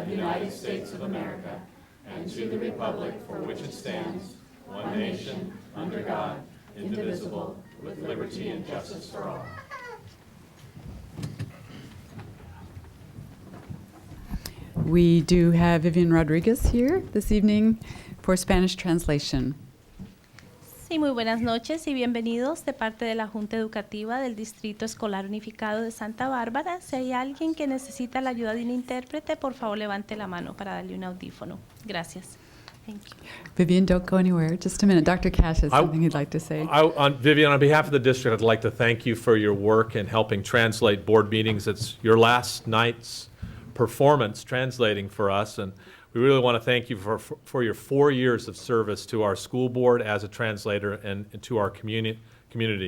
the United States of America and to the republic for which it stands, one nation, under God, indivisible, with liberty and justice for all. We do have Vivian Rodriguez here this evening for Spanish translation. Sí, muy buenas noches y bienvenidos de parte de la Junta Educativa del Distrito Escolar Unificado de Santa Bárbara. Si hay alguien que necesita la ayuda de un intérprete, por favor levante la mano para darle un audífono. Gracias. Thank you. Vivian, don't go anywhere. Just a minute. Dr. Cash has something he'd like to say. Vivian, on behalf of the district, I'd like to thank you for your work in helping translate board meetings. It's your last night's performance translating for us, and we really want to thank you for your 4 years of service to our school board as a translator and to our community.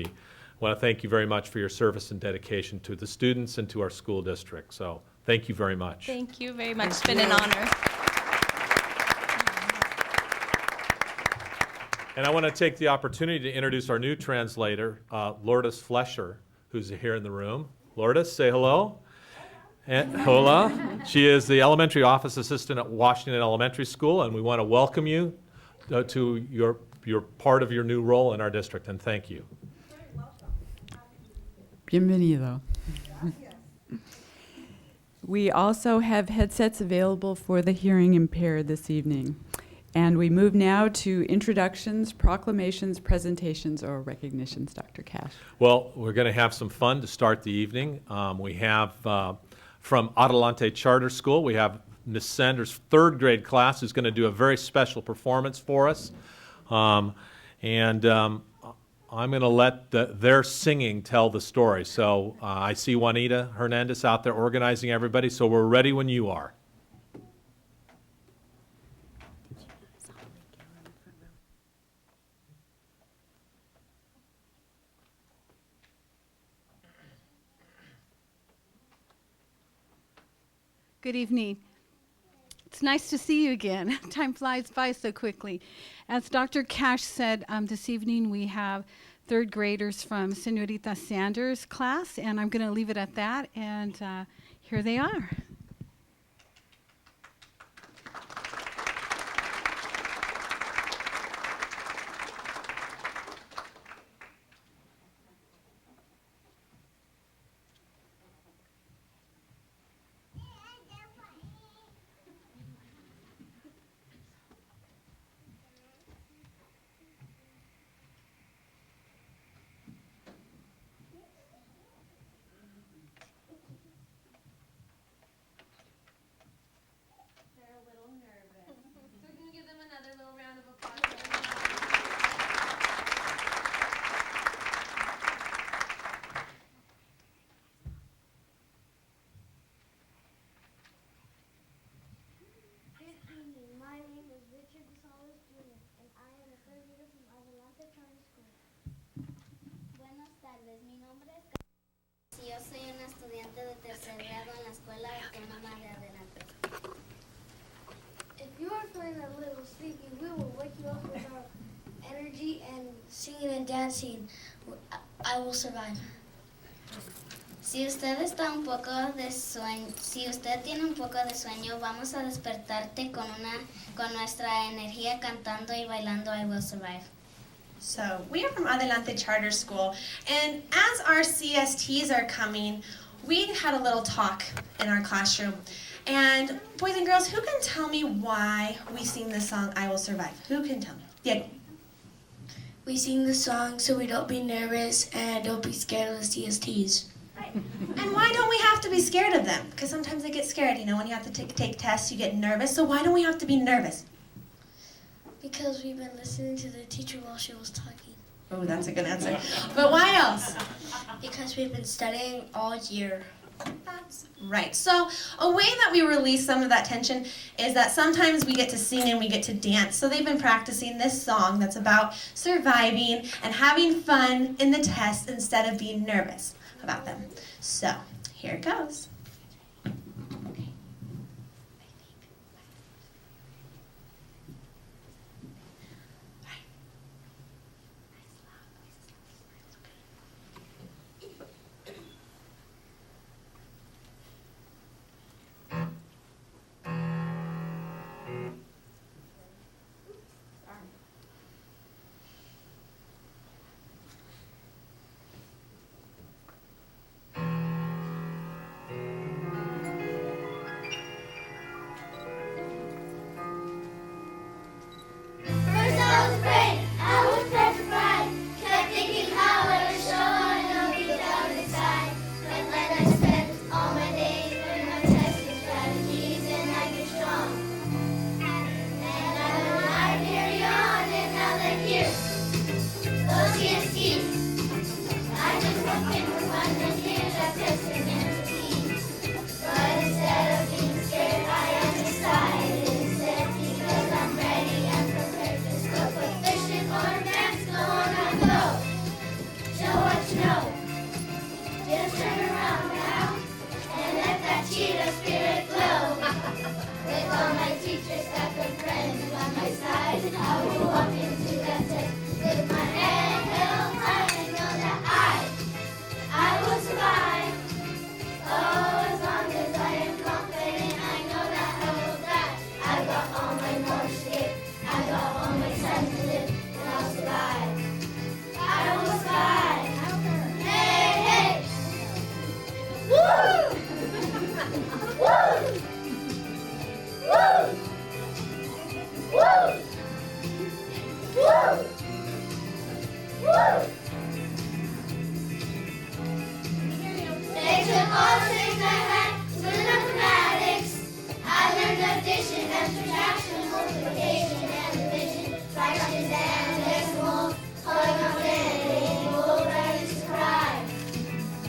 I want to thank you very much for your service and dedication to the students and to our school district. So thank you very much. Thank you very much. It's been an honor. And I want to take the opportunity to introduce our new translator, Lourdes Flesher, who's here in the room. Lourdes, say hello. Hola. She is the elementary office assistant at Washington Elementary School, and we want to welcome you to your part of your new role in our district, and thank you. Bienvenido. We also have headsets available for the hearing impaired this evening. And we move now to introductions, proclamations, presentations, or recognitions, Dr. Cash. Well, we're going to have some fun to start the evening. We have from Adelante Charter School, we have Miss Sanders' third grade class who's going to do a very special performance for us. I'm going to let their singing tell the story. So I see Juanita Hernandez out there organizing everybody, so we're ready when you are. Good evening. It's nice to see you again. Time flies by so quickly. As Dr. Cash said, this evening we have third graders from Senorita Sanders' class, and I'm going to leave it at that, and here they are. Yo soy una estudiante de tercer grado en la escuela autónoma de Adelante. If you are feeling a little sleepy, we will wake you up with our energy and singing and dancing. I will survive. Si usted está un poco de sueño, si usted tiene un poco de sueño, vamos a despertarte con nuestra energía cantando y bailando I Will Survive. So we are from Adelante Charter School, and as our CSTs are coming, we had a little talk in our classroom. And boys and girls, who can tell me why we sing the song I Will Survive? Who can tell me? Diego. We sing the song so we don't be nervous and don't be scared of the CSTs. And why don't we have to be scared of them? Because sometimes they get scared, you know, when you have to take tests, you get nervous. So why don't we have to be nervous? Because we've been listening to the teacher while she was talking. Oh, that's a good answer. But why else? Because we've been studying all year. That's right. So a way that we release some of that tension is that sometimes we get to sing and we get to dance. So they've been practicing this song that's about surviving and having fun in the tests instead of being nervous about them. So here it goes. subtraction, multiplication, and division, fractions and decimals, calling out standing, oh, I used to cry.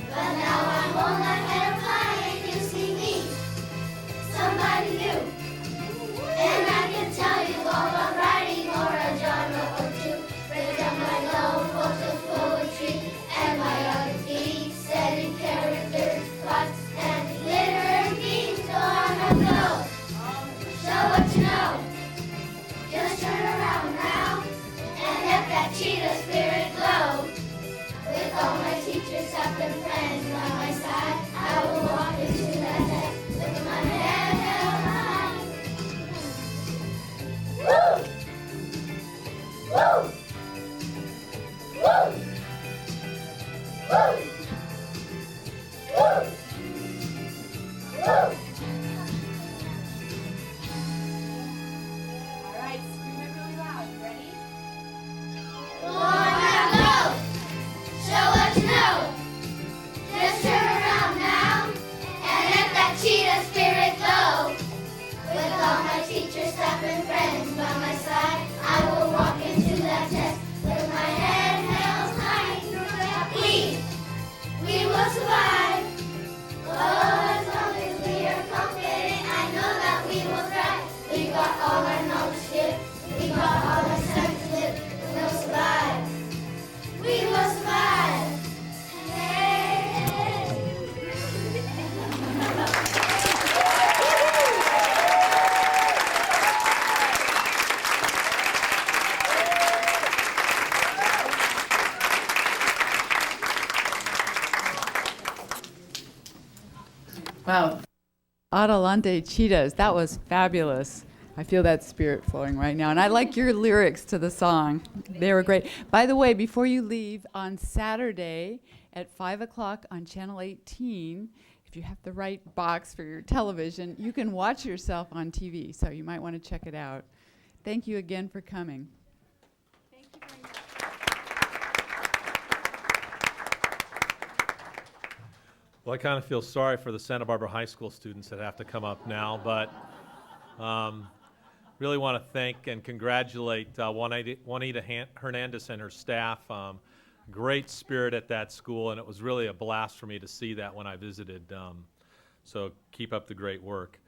But now I'm on my head of high and you see me, somebody new. And I can tell you all about writing or a genre or two. Break down my notebooks of poetry and biography, setting characters, plots, and literary themes. So I have to go. Show what you know. Just turn around now and let that cheetah spirit glow. With all my teachers, staff, and friends by my side, I will walk into that desk with my head held high. Woo! Woo! Woo! Woo! Woo! Woo! All right, scream it really loud. You ready? On now, go! Show what you know. Just turn around now and let that cheetah spirit glow. With all my teachers, staff, and friends by my side, I will walk into that test with my head held high. We will survive. Oh, as long as we are confident, I know that we will thrive. We got all our knowledge here. We got all our strength to live. We'll survive. We will survive. Hey. Wow. Adelante Cheetahs. That was fabulous. I feel that spirit flowing right now. And I like your lyrics to the song. They were great. By the way, before you leave, on Saturday at 5 o'clock on Channel 18, if you have the right box for your television, you can watch yourself on TV. So you might want to check it out. Thank you again for coming. Thank you very much. Well, I kind of feel sorry for the Santa Barbara High School students that have to come up now, but really want to thank and congratulate Juanita Hernandez and her staff. Great spirit at that school, and it was really a blast for me to see that when I visited. So keep up the great work.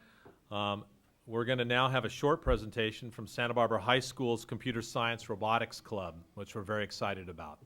We're going to now have a short presentation from Santa Barbara High School's Computer Science Robotics Club, which we're very excited about.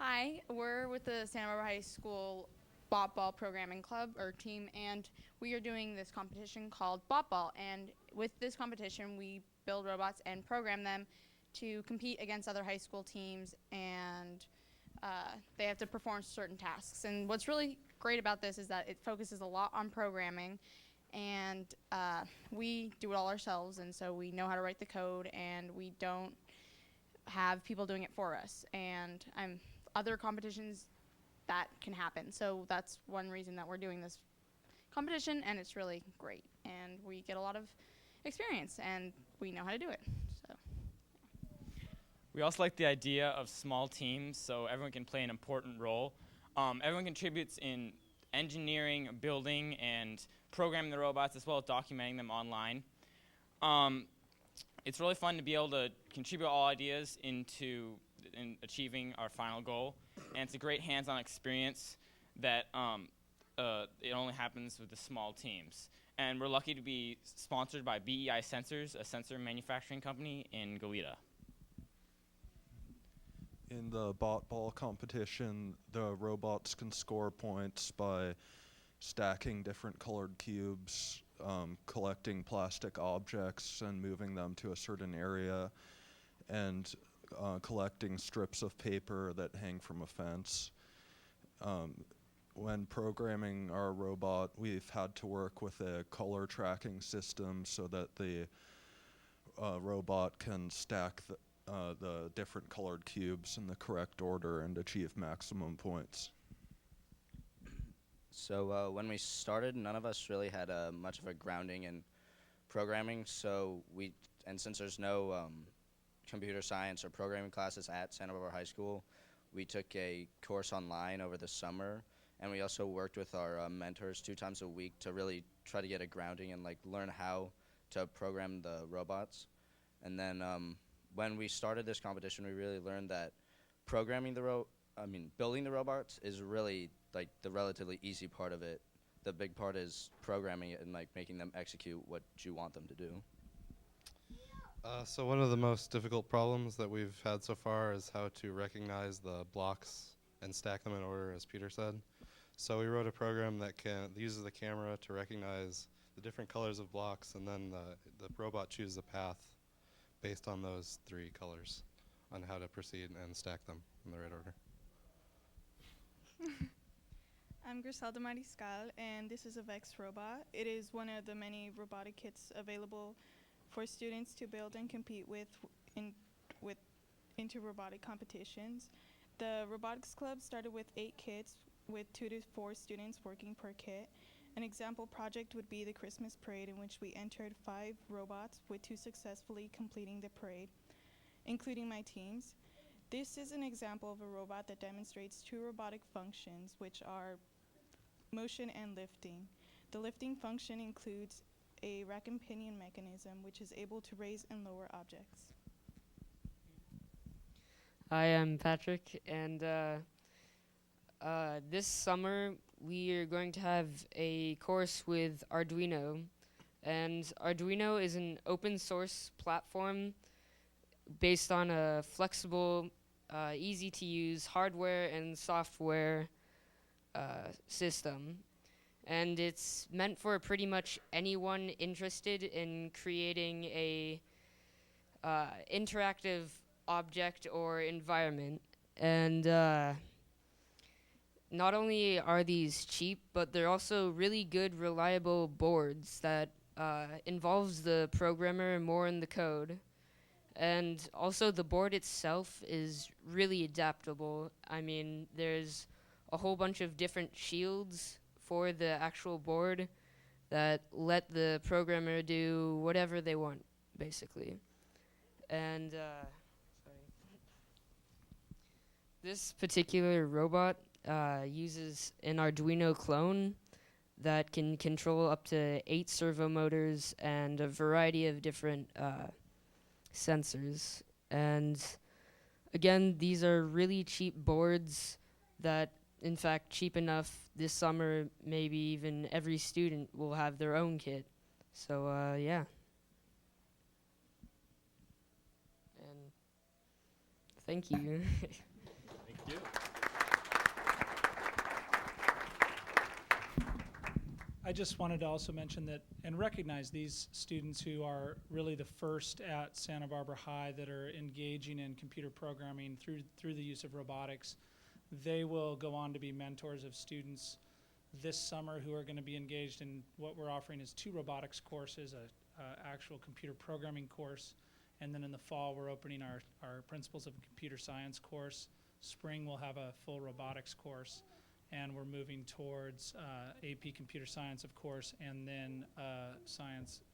Hi, we're with the Santa Barbara High School Bot Ball Programming Club, or team, and we are doing this competition called Bot Ball. And with this competition, we build robots and program them to compete against other high school teams, and they have to perform certain tasks. And what's really great about this is that it focuses a lot on programming, and we do it all ourselves, and so we know how to write the code, and we don't have people doing it for us. And other competitions, that can happen. So that's one reason that we're doing this competition, and it's really great. And we get a lot of experience, and we know how to do it. So. We also like the idea of small teams, so everyone can play an important role. Everyone contributes in engineering, building, and programming the robots, as well as documenting them online. It's really fun to be able to contribute all ideas into achieving our final goal, and it's a great hands-on experience that it only happens with the small teams. And we're lucky to be sponsored by BEI Sensors, a sensor manufacturing company in Goleta. In the bot ball competition, the robots can score points by stacking different colored cubes, collecting plastic objects and moving them to a certain area, and collecting strips of paper that hang from a fence. when programming our robot, we've had to work with a color tracking system so that the robot can stack the different colored cubes in the correct order and achieve maximum points. So when we started, none of us really had much of a grounding in programming. And since there's no computer science or programming classes at Santa Barbara High School, we took a course online over the summer, and we also worked with our mentors 2 times a week to really try to get a grounding and like learn how to program the robots. And then when we started this competition, we really learned that building the robots is really like the relatively easy part of it. The big part is programming it and like making them execute what you want them to do. So one of the most difficult problems that we've had so far is how to recognize the blocks and stack them in order, as Peter said. So we wrote a program that uses the camera to recognize the different colors of blocks, and then the robot chooses a path based on those 3 colors on how to proceed and stack them in the right order. I'm Griselda Mariscal, and this is a Vex robot. It is one of the many robotic kits available for students to build and compete into robotic competitions. The robotics club started with 8 kits with 2 to 4 students working per kit. An example project would be the Christmas parade, in which we entered 5 robots with 2 successfully completing the parade, including my teams. This is an example of a robot that demonstrates 2 robotic functions, which are motion and lifting. The lifting function includes a rack and pinion mechanism, which is able to raise and lower objects. Hi, I'm Patrick, and this summer we are going to have a course with Arduino, and Arduino is an open source platform based on a flexible, easy to use hardware and software system. And it's meant for pretty much anyone interested in creating a interactive object or environment. And not only are these cheap, but they're also really good, reliable boards that involves the programmer more in the code. And also the board itself is really adaptable. I mean, there's a whole bunch of different shields for the actual board that let the programmer do whatever they want, basically. And this particular robot uses an Arduino clone that can control up to 8 servo motors and a variety of different sensors. And again, these are really cheap boards that, in fact, cheap enough this summer, maybe even every student will have their own kit. So, yeah. And thank you. Thank you. I just wanted to also mention that and recognize these students who are really the first at Santa Barbara High that are engaging in computer programming through the use of robotics. They will go on to be mentors of students this summer who are going to be engaged in what we're offering is 2 robotics courses, a actual computer programming course, and then in the fall we're opening our Principles of Computer Science course. Spring we'll have a full robotics course, and we're moving towards AP Computer Science, of course, and then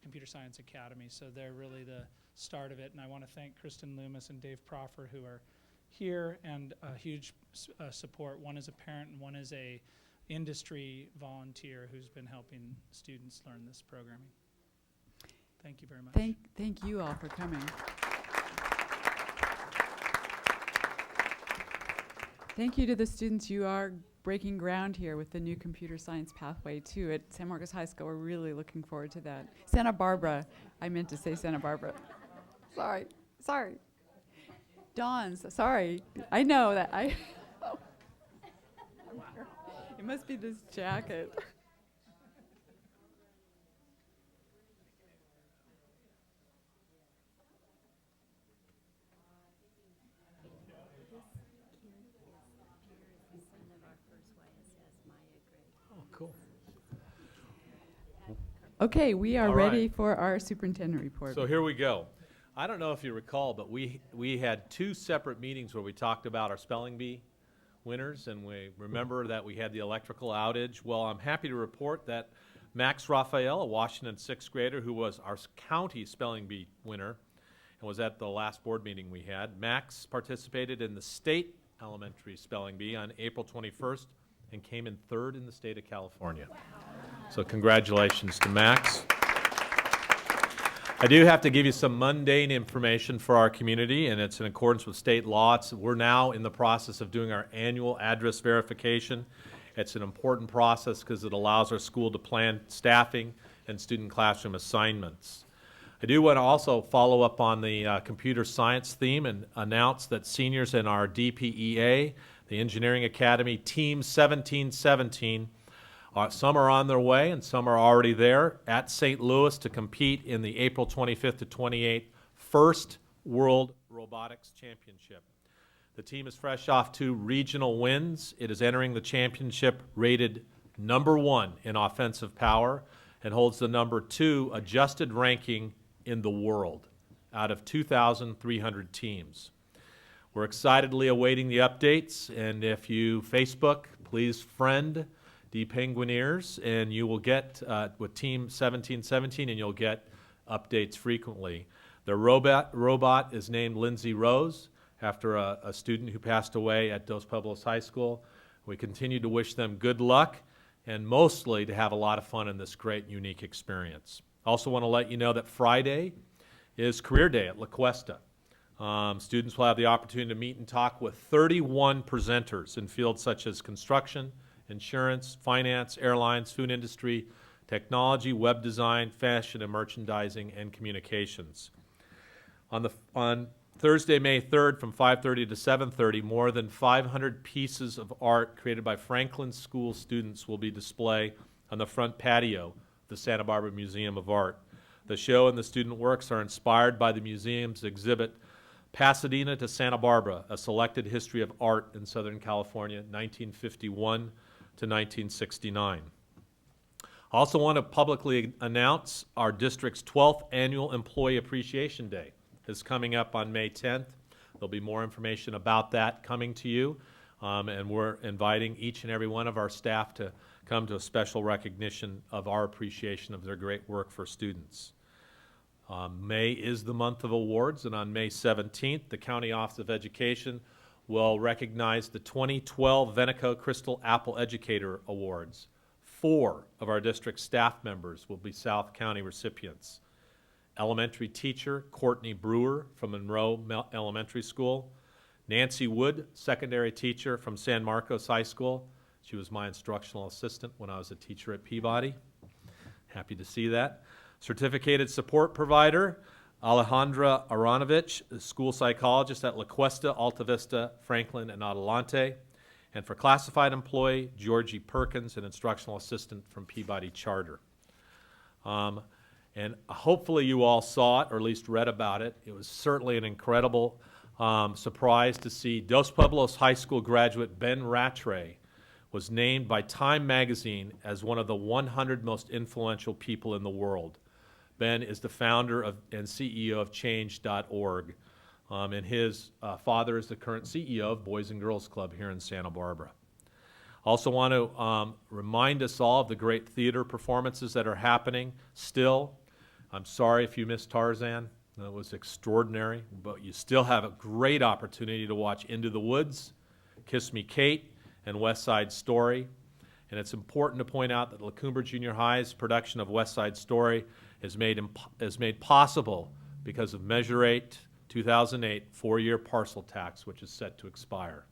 Computer Science Academy. So they're really the start of it, and I want to thank Kristen Loomis and Dave Proffer, who are here, and a huge support. One is a parent and one is a industry volunteer who's been helping students learn this programming. Thank you very much. Thank you all for coming. Thank you to the students. You are breaking ground here with the new computer science pathway too at San Marcos High School. We're really looking forward to that. Santa Barbara. I meant to say Santa Barbara. Sorry. Dawn's, sorry. I know that it must be this jacket. This kid is the son of our first YSS, Maya Okay, we are All ready right. for our superintendent report. So here we go. I don't know if you recall, but we had two separate meetings where we talked about our spelling bee winners, and we remember that we had the electrical outage. Well, I'm happy to report that Max Raphael, a Washington sixth grader who was our county spelling bee winner and was at the last board meeting we had, Max participated in the state elementary spelling bee on April 21st and came in third in the state of California. Wow. So congratulations to Max. I do have to give you some mundane information for our community, and it's in accordance with state law. We're now in the process of doing our annual address verification. It's an important process because it allows our school to plan staffing and student classroom assignments. I do want to also follow up on the computer science theme and announce that seniors in our DPEA, the Engineering Academy, Team 1717, some are on their way and some are already there at St. Louis to compete in the April 25th to 28th First World Robotics Championship. The team is fresh off 2 regional wins. It is entering the championship rated #1 in offensive power and holds the #2 adjusted ranking in the world out of 2,300 teams. We're excitedly awaiting the updates, and if you Facebook, please friend the Penguineers, and you will get with Team 1717, and you'll get updates frequently. The robot is named Lindsay Rose, after a student who passed away at Dos Pueblos High School. We continue to wish them good luck, and mostly to have a lot of fun in this great, unique experience. Also want to let you know that Friday is Career Day at La Cuesta. Students will have the opportunity to meet and talk with 31 presenters in fields such as construction, insurance, finance, airlines, food industry, technology, web design, fashion and merchandising, and communications. On Thursday, May 3rd, from 5:30 to 7:30, more than 500 pieces of art created by Franklin School students will be displayed on the front patio of the Santa Barbara Museum of Art. The show and the student works are inspired by the museum's exhibit, Pasadena to Santa Barbara, a selected history of art in Southern California, 1951 to 1969. I also want to publicly announce our district's 12th annual Employee Appreciation Day is coming up on May 10th. There'll be more information about that coming to you, and we're inviting each and every one of our staff to come to a special recognition of our appreciation of their great work for students. May is the month of awards, and on May 17th, the County Office of Education will recognize the 2012 Veneco Crystal Apple Educator Awards. 4 of our district staff members will be South County recipients. Elementary teacher Courtney Brewer from Monroe Elementary School. Nancy Wood, secondary teacher from San Marcos High School. She was my instructional assistant when I was a teacher at Peabody. Happy to see that. Certificated support provider Alejandra Aronovich, school psychologist at La Cuesta, Alta Vista, Franklin, and Adelante. And for classified employee, Georgie Perkins, an instructional assistant from Peabody Charter. And hopefully you all saw it, or at least read about it. It was certainly an incredible surprise to see Dos Pueblos High School graduate Ben Rattray was named by Time magazine as one of the 100 most influential people in the world. Ben is the founder and CEO of Change.org, and his father is the current CEO of Boys and Girls Club here in Santa Barbara. Also want to remind us all of the great theater performances that are happening still. I'm sorry if you missed Tarzan. That was extraordinary, but you still have a great opportunity to watch Into the Woods, Kiss Me Kate, and West Side Story. And it's important to point out that LaCoumbre Junior High's production of West Side Story is made possible because of Measure 8, 2008, 4-year parcel tax, which is set to expire.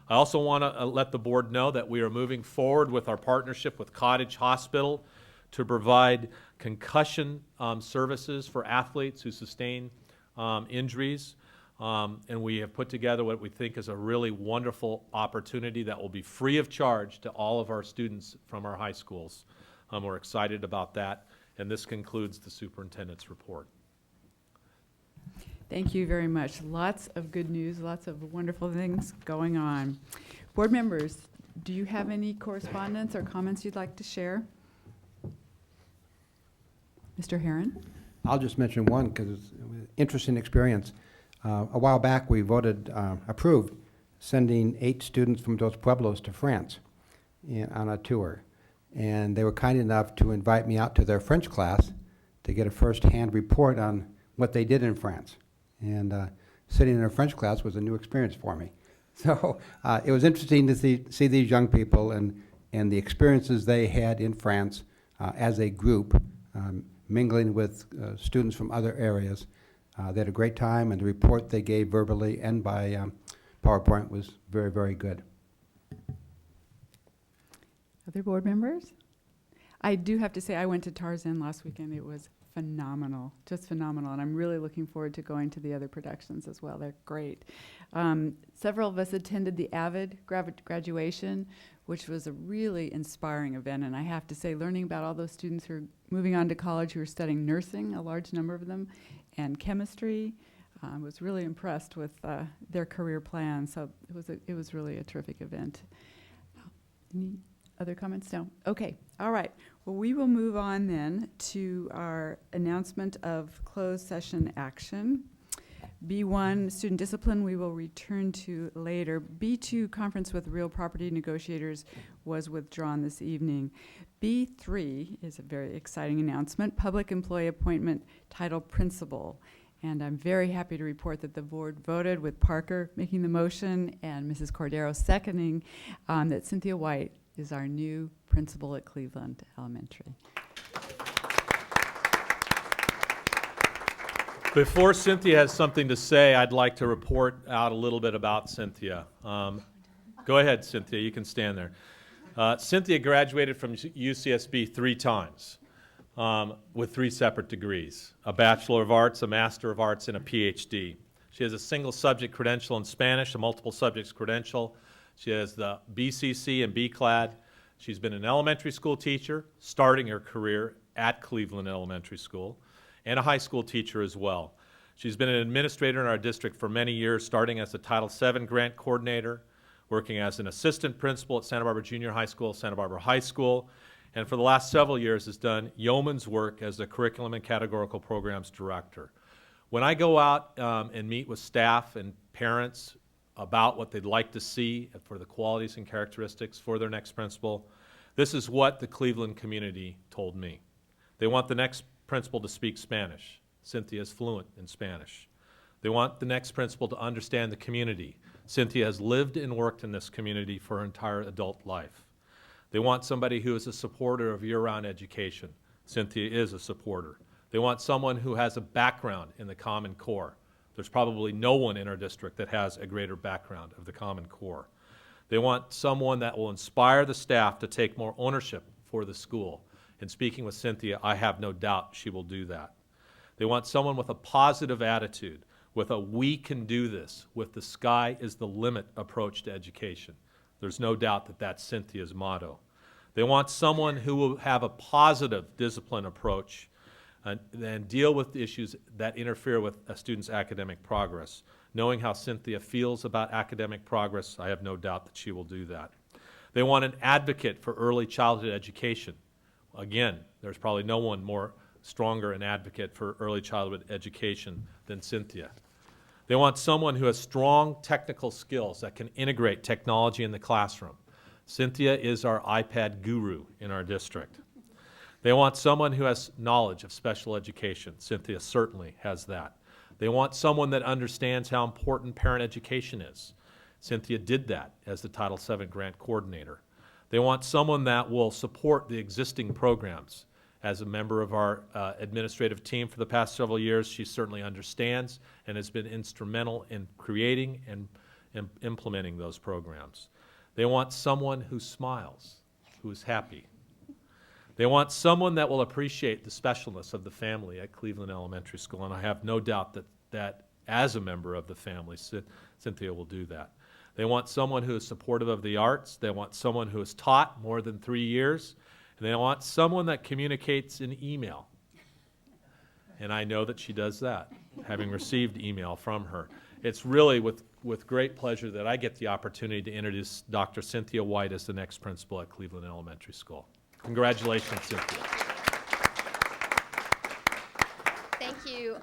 I also want to let the board know that we are moving forward with our partnership with Cottage Hospital to provide concussion services for athletes who sustain injuries. And we have put together what we think is a really wonderful opportunity that will be free of charge to all of our students from our high schools. We're excited about that. And this concludes the superintendent's report. Thank you very much. Lots of good news, lots of wonderful things going on. Board members, do you have any correspondence or comments you'd like to share? Mr. Herron? I'll just mention one because it was an interesting experience. A while back, we approved sending 8 students from Dos Pueblos to France on a tour. And they were kind enough to invite me out to their French class to get a first-hand report on what they did in France. And sitting in a French class was a new experience for me. So it was interesting to see these young people and the experiences they had in France as a group, mingling with students from other areas. They had a great time, and the report they gave verbally and by PowerPoint was very, very good. Other board members? I do have to say I went to Tarzan last weekend. It was phenomenal, just phenomenal. And I'm really looking forward to going to the other productions as well. They're great. Several of us attended the AVID graduation, which was a really inspiring event. And I have to say, learning about all those students who are moving on to college, who are studying nursing, a large number of them, and chemistry, I was really impressed with their career plans. So it was really a terrific event. Any other comments? No? Okay. All right. Well, we will move on then to our announcement of closed session action. B1, student discipline, we will return to later. B2, conference with real property negotiators, was withdrawn this evening. B3 is a very exciting announcement, public employee appointment title principal. And I'm very happy to report that the board voted with Parker making the motion and Mrs. Cordero seconding that Cynthia White is our new principal at Cleveland Elementary. Before Cynthia has something to say, I'd like to report out a little bit about Cynthia. Go ahead, Cynthia, you can stand there. Cynthia graduated from UCSB 3 times with 3 separate degrees, a Bachelor of Arts, a Master of Arts, and a PhD. She has a single subject credential in Spanish, a multiple subjects credential. She has the BCC and BCLAD. She's been an elementary school teacher, starting her career at Cleveland Elementary School, and a high school teacher as well. She's been an administrator in our district for many years, starting as the Title VII grant coordinator, working as an assistant principal at Santa Barbara Junior High School, Santa Barbara High School, and for the last several years has done yeoman's work as the curriculum and categorical programs director. When I go out and meet with staff and parents about what they'd like to see for the qualities and characteristics for their next principal, this is what the Cleveland community told me. They want the next principal to speak Spanish. Cynthia is fluent in Spanish. They want the next principal to understand the community. Cynthia has lived and worked in this community for her entire adult life. They want somebody who is a supporter of year-round education. Cynthia is a supporter. They want someone who has a background in the Common Core. There's probably no one in our district that has a greater background of the Common Core. They want someone that will inspire the staff to take more ownership for the school. In speaking with Cynthia, I have no doubt she will do that. They want someone with a positive attitude, with a we can do this, with the sky is the limit approach to education. There's no doubt that that's Cynthia's motto. They want someone who will have a positive discipline approach and deal with issues that interfere with a student's academic progress. Knowing how Cynthia feels about academic progress, I have no doubt that she will do that. They want an advocate for early childhood education. Again, there's probably no one more stronger an advocate for early childhood education than Cynthia. They want someone who has strong technical skills that can integrate technology in the classroom. Cynthia is our iPad guru in our district. They want someone who has knowledge of special education. Cynthia certainly has that. They want someone that understands how important parent education is. Cynthia did that as the Title VII grant coordinator. They want someone that will support the existing programs. As a member of our administrative team for the past several years, she certainly understands and has been instrumental in creating and implementing those programs. They want someone who smiles, who is happy. They want someone that will appreciate the specialness of the family at Cleveland Elementary School, and I have no doubt that as a member of the family, Cynthia will do that. They want someone who is supportive of the arts. They want someone who has taught more than 3 years. And they want someone that communicates in email. And I know that she does that, having received email from her. It's really with great pleasure that I get the opportunity to introduce Dr. Cynthia White as the next principal at Cleveland Elementary School. Congratulations, Cynthia.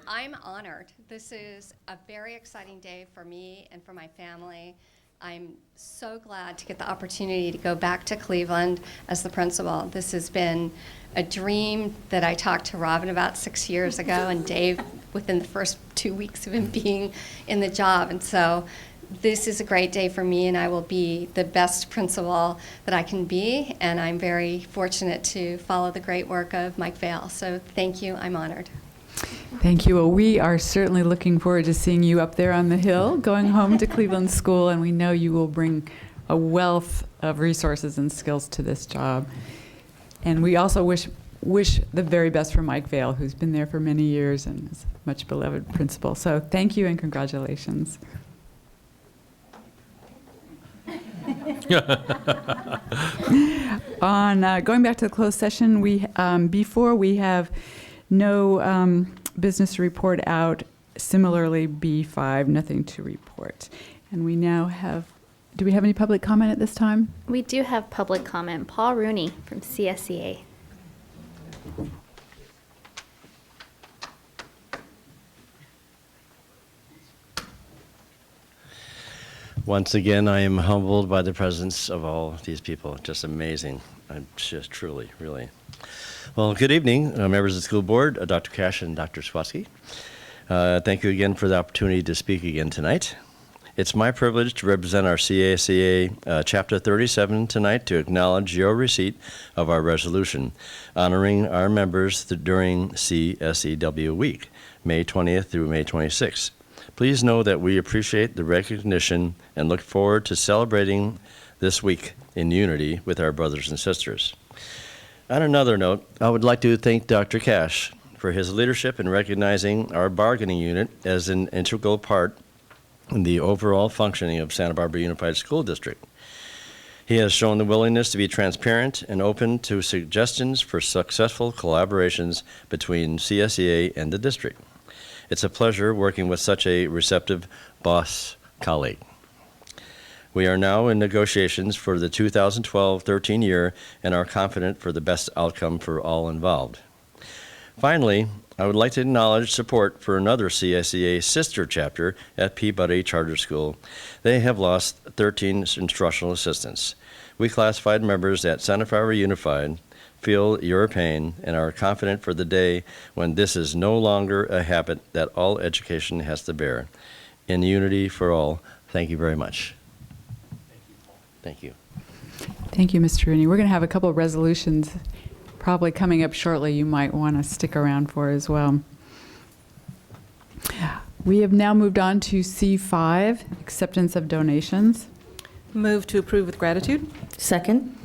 I'm honored. This is a very exciting day for me and for my family. I'm so glad to get the opportunity to go back to Cleveland as the principal. This has been a dream that I talked to Robin about 6 years ago, and Dave within the first 2 weeks of him being in the job. And so this is a great day for me, and I will be the best principal that I can be. And I'm very fortunate to follow the great work of Mike Vale. So thank you. I'm honored. Thank you. Well, we are certainly looking forward to seeing you up there on the hill, going home to Cleveland School, and we know you will bring a wealth of resources and skills to this job. And we also wish the very best for Mike Vale, who's been there for many years and is a much beloved principal. So thank you and congratulations. On going back to the closed session, before we have no business to report out. Similarly, B5, nothing to report. And we now have, do we have any public comment at this time? We do have public comment. Paul Rooney from CSEA. Once again, I am humbled by the presence of all these people. Just amazing. I'm just truly, really. Well, good evening, members of the school board, Dr. Cash and Dr. Swatsky. Thank you again for the opportunity to speak again tonight. It's my privilege to represent our CACA Chapter 37 tonight to acknowledge your receipt of our resolution, honoring our members during CSEW Week, May 20th through May 26th. Please know that we appreciate the recognition and look forward to celebrating this week in unity with our brothers and sisters. On another note, I would like to thank Dr. Cash for his leadership in recognizing our bargaining unit as an integral part in the overall functioning of Santa Barbara Unified School District. He has shown the willingness to be transparent and open to suggestions for successful collaborations between CSEA and the district. It's a pleasure working with such a receptive boss colleague. We are now in negotiations for the 2012-13 year and are confident for the best outcome for all involved. Finally, I would like to acknowledge support for another CSEA sister chapter at Peabody Charter School. They have lost 13 instructional assistants. We classified members at Santa Barbara Unified feel your pain and are confident for the day when this is no longer a habit that all education has to bear. In unity for all, thank you very much. Thank you. Thank you, Mr. Rooney. We're going to have a couple of resolutions probably coming up shortly you might want to stick around for as well. We have now moved on to C5, acceptance of donations. Move to approve with gratitude. Second.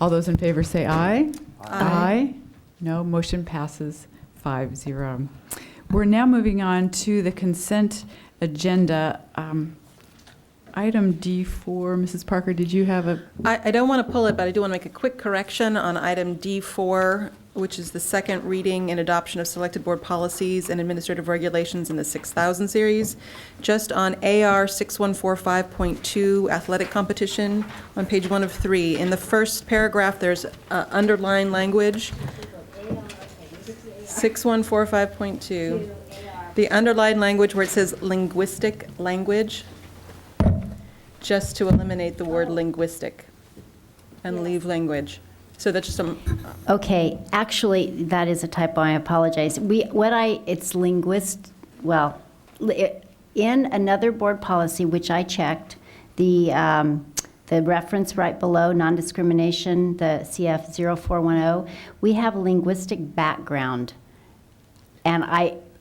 All those in favor say aye. Aye. No, motion passes 5-0. We're now moving on to the consent agenda. Item D4, Mrs. Parker, did you have a? I don't want to pull it, but I do want to make a quick correction on item D4, which is the second reading and adoption of selected board policies and administrative regulations in the 6000 series. Just on AR 6145.2 athletic competition on page 1 of 3. In the first paragraph, there's underlined language. 6145.2. The underlined language where it says linguistic language, just to eliminate the word linguistic and leave language. So that's just some. Okay, actually, that is a typo. I apologize. It's linguist. Well, in another board policy, which I checked, the reference right below non-discrimination, the CF 0410, we have linguistic background, and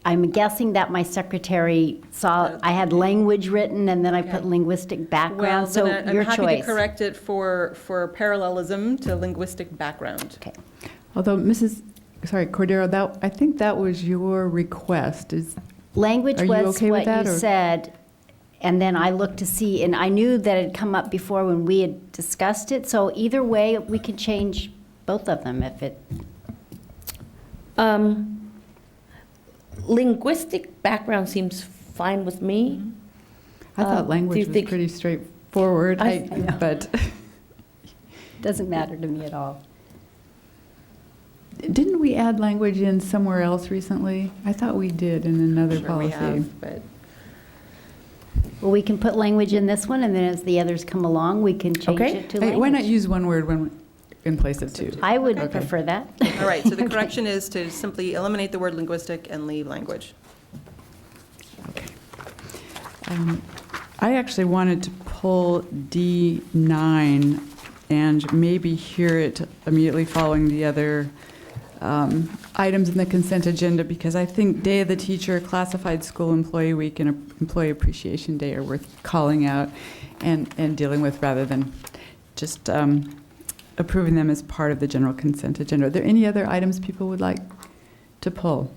I'm guessing that my secretary saw I had language written and then I put linguistic background, Well, so then your I'm happy choice. to correct it for parallelism to linguistic background. Okay. Although, Cordero, I think that was your request. Language Are you was okay with what that, you or? said, and then I looked to see, and I knew that it had come up before when we had discussed it, so either way, we could change both of them if it. Linguistic background seems fine with me. I thought language was pretty straightforward, but. Doesn't matter to me at all. Didn't we add language in somewhere else recently? I thought we did in another Sure policy. we have, but Well, we can put language in this one, and then as the others come along, we can change Okay. it to Hey, language. why not use one word in place of two? I would Okay. prefer that. all right, so the correction is to simply eliminate the word linguistic and leave language. I actually wanted to pull D9 and maybe hear it immediately following the other items in the consent agenda, because I think Day of the Teacher, Classified School Employee Week, and Employee Appreciation Day are worth calling out and dealing with rather than just approving them as part of the general consent agenda. Are there any other items people would like to pull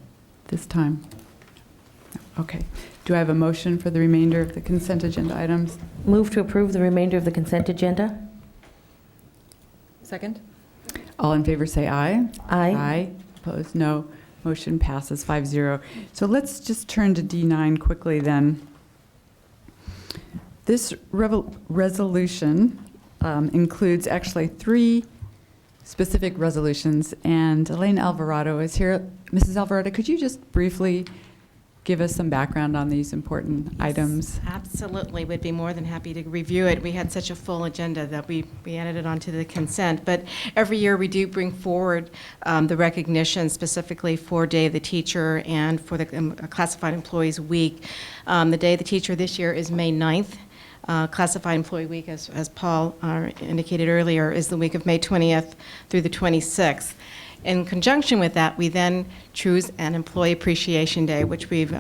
this time? Okay. Do I have a motion for the remainder of the consent agenda items? Move to approve the remainder of the consent agenda. Second? All in favor say aye. Aye. Aye. Opposed, no. Motion passes 5-0. So let's just turn to D9 quickly then. This resolution includes actually 3 specific resolutions, and Elaine Alvarado is here. Mrs. Alvarado, could you just briefly give us some background on these important items? Absolutely, would be more than happy to review it. We had such a full agenda that we added it onto the consent. But every year we do bring forward the recognition specifically for Day of the Teacher and for the Classified Employees Week. The Day of the Teacher this year is May 9th. Classified Employee Week, as Paul indicated earlier, is the week of May 20th through the 26th. In conjunction with that, we then choose an Employee Appreciation Day, which we've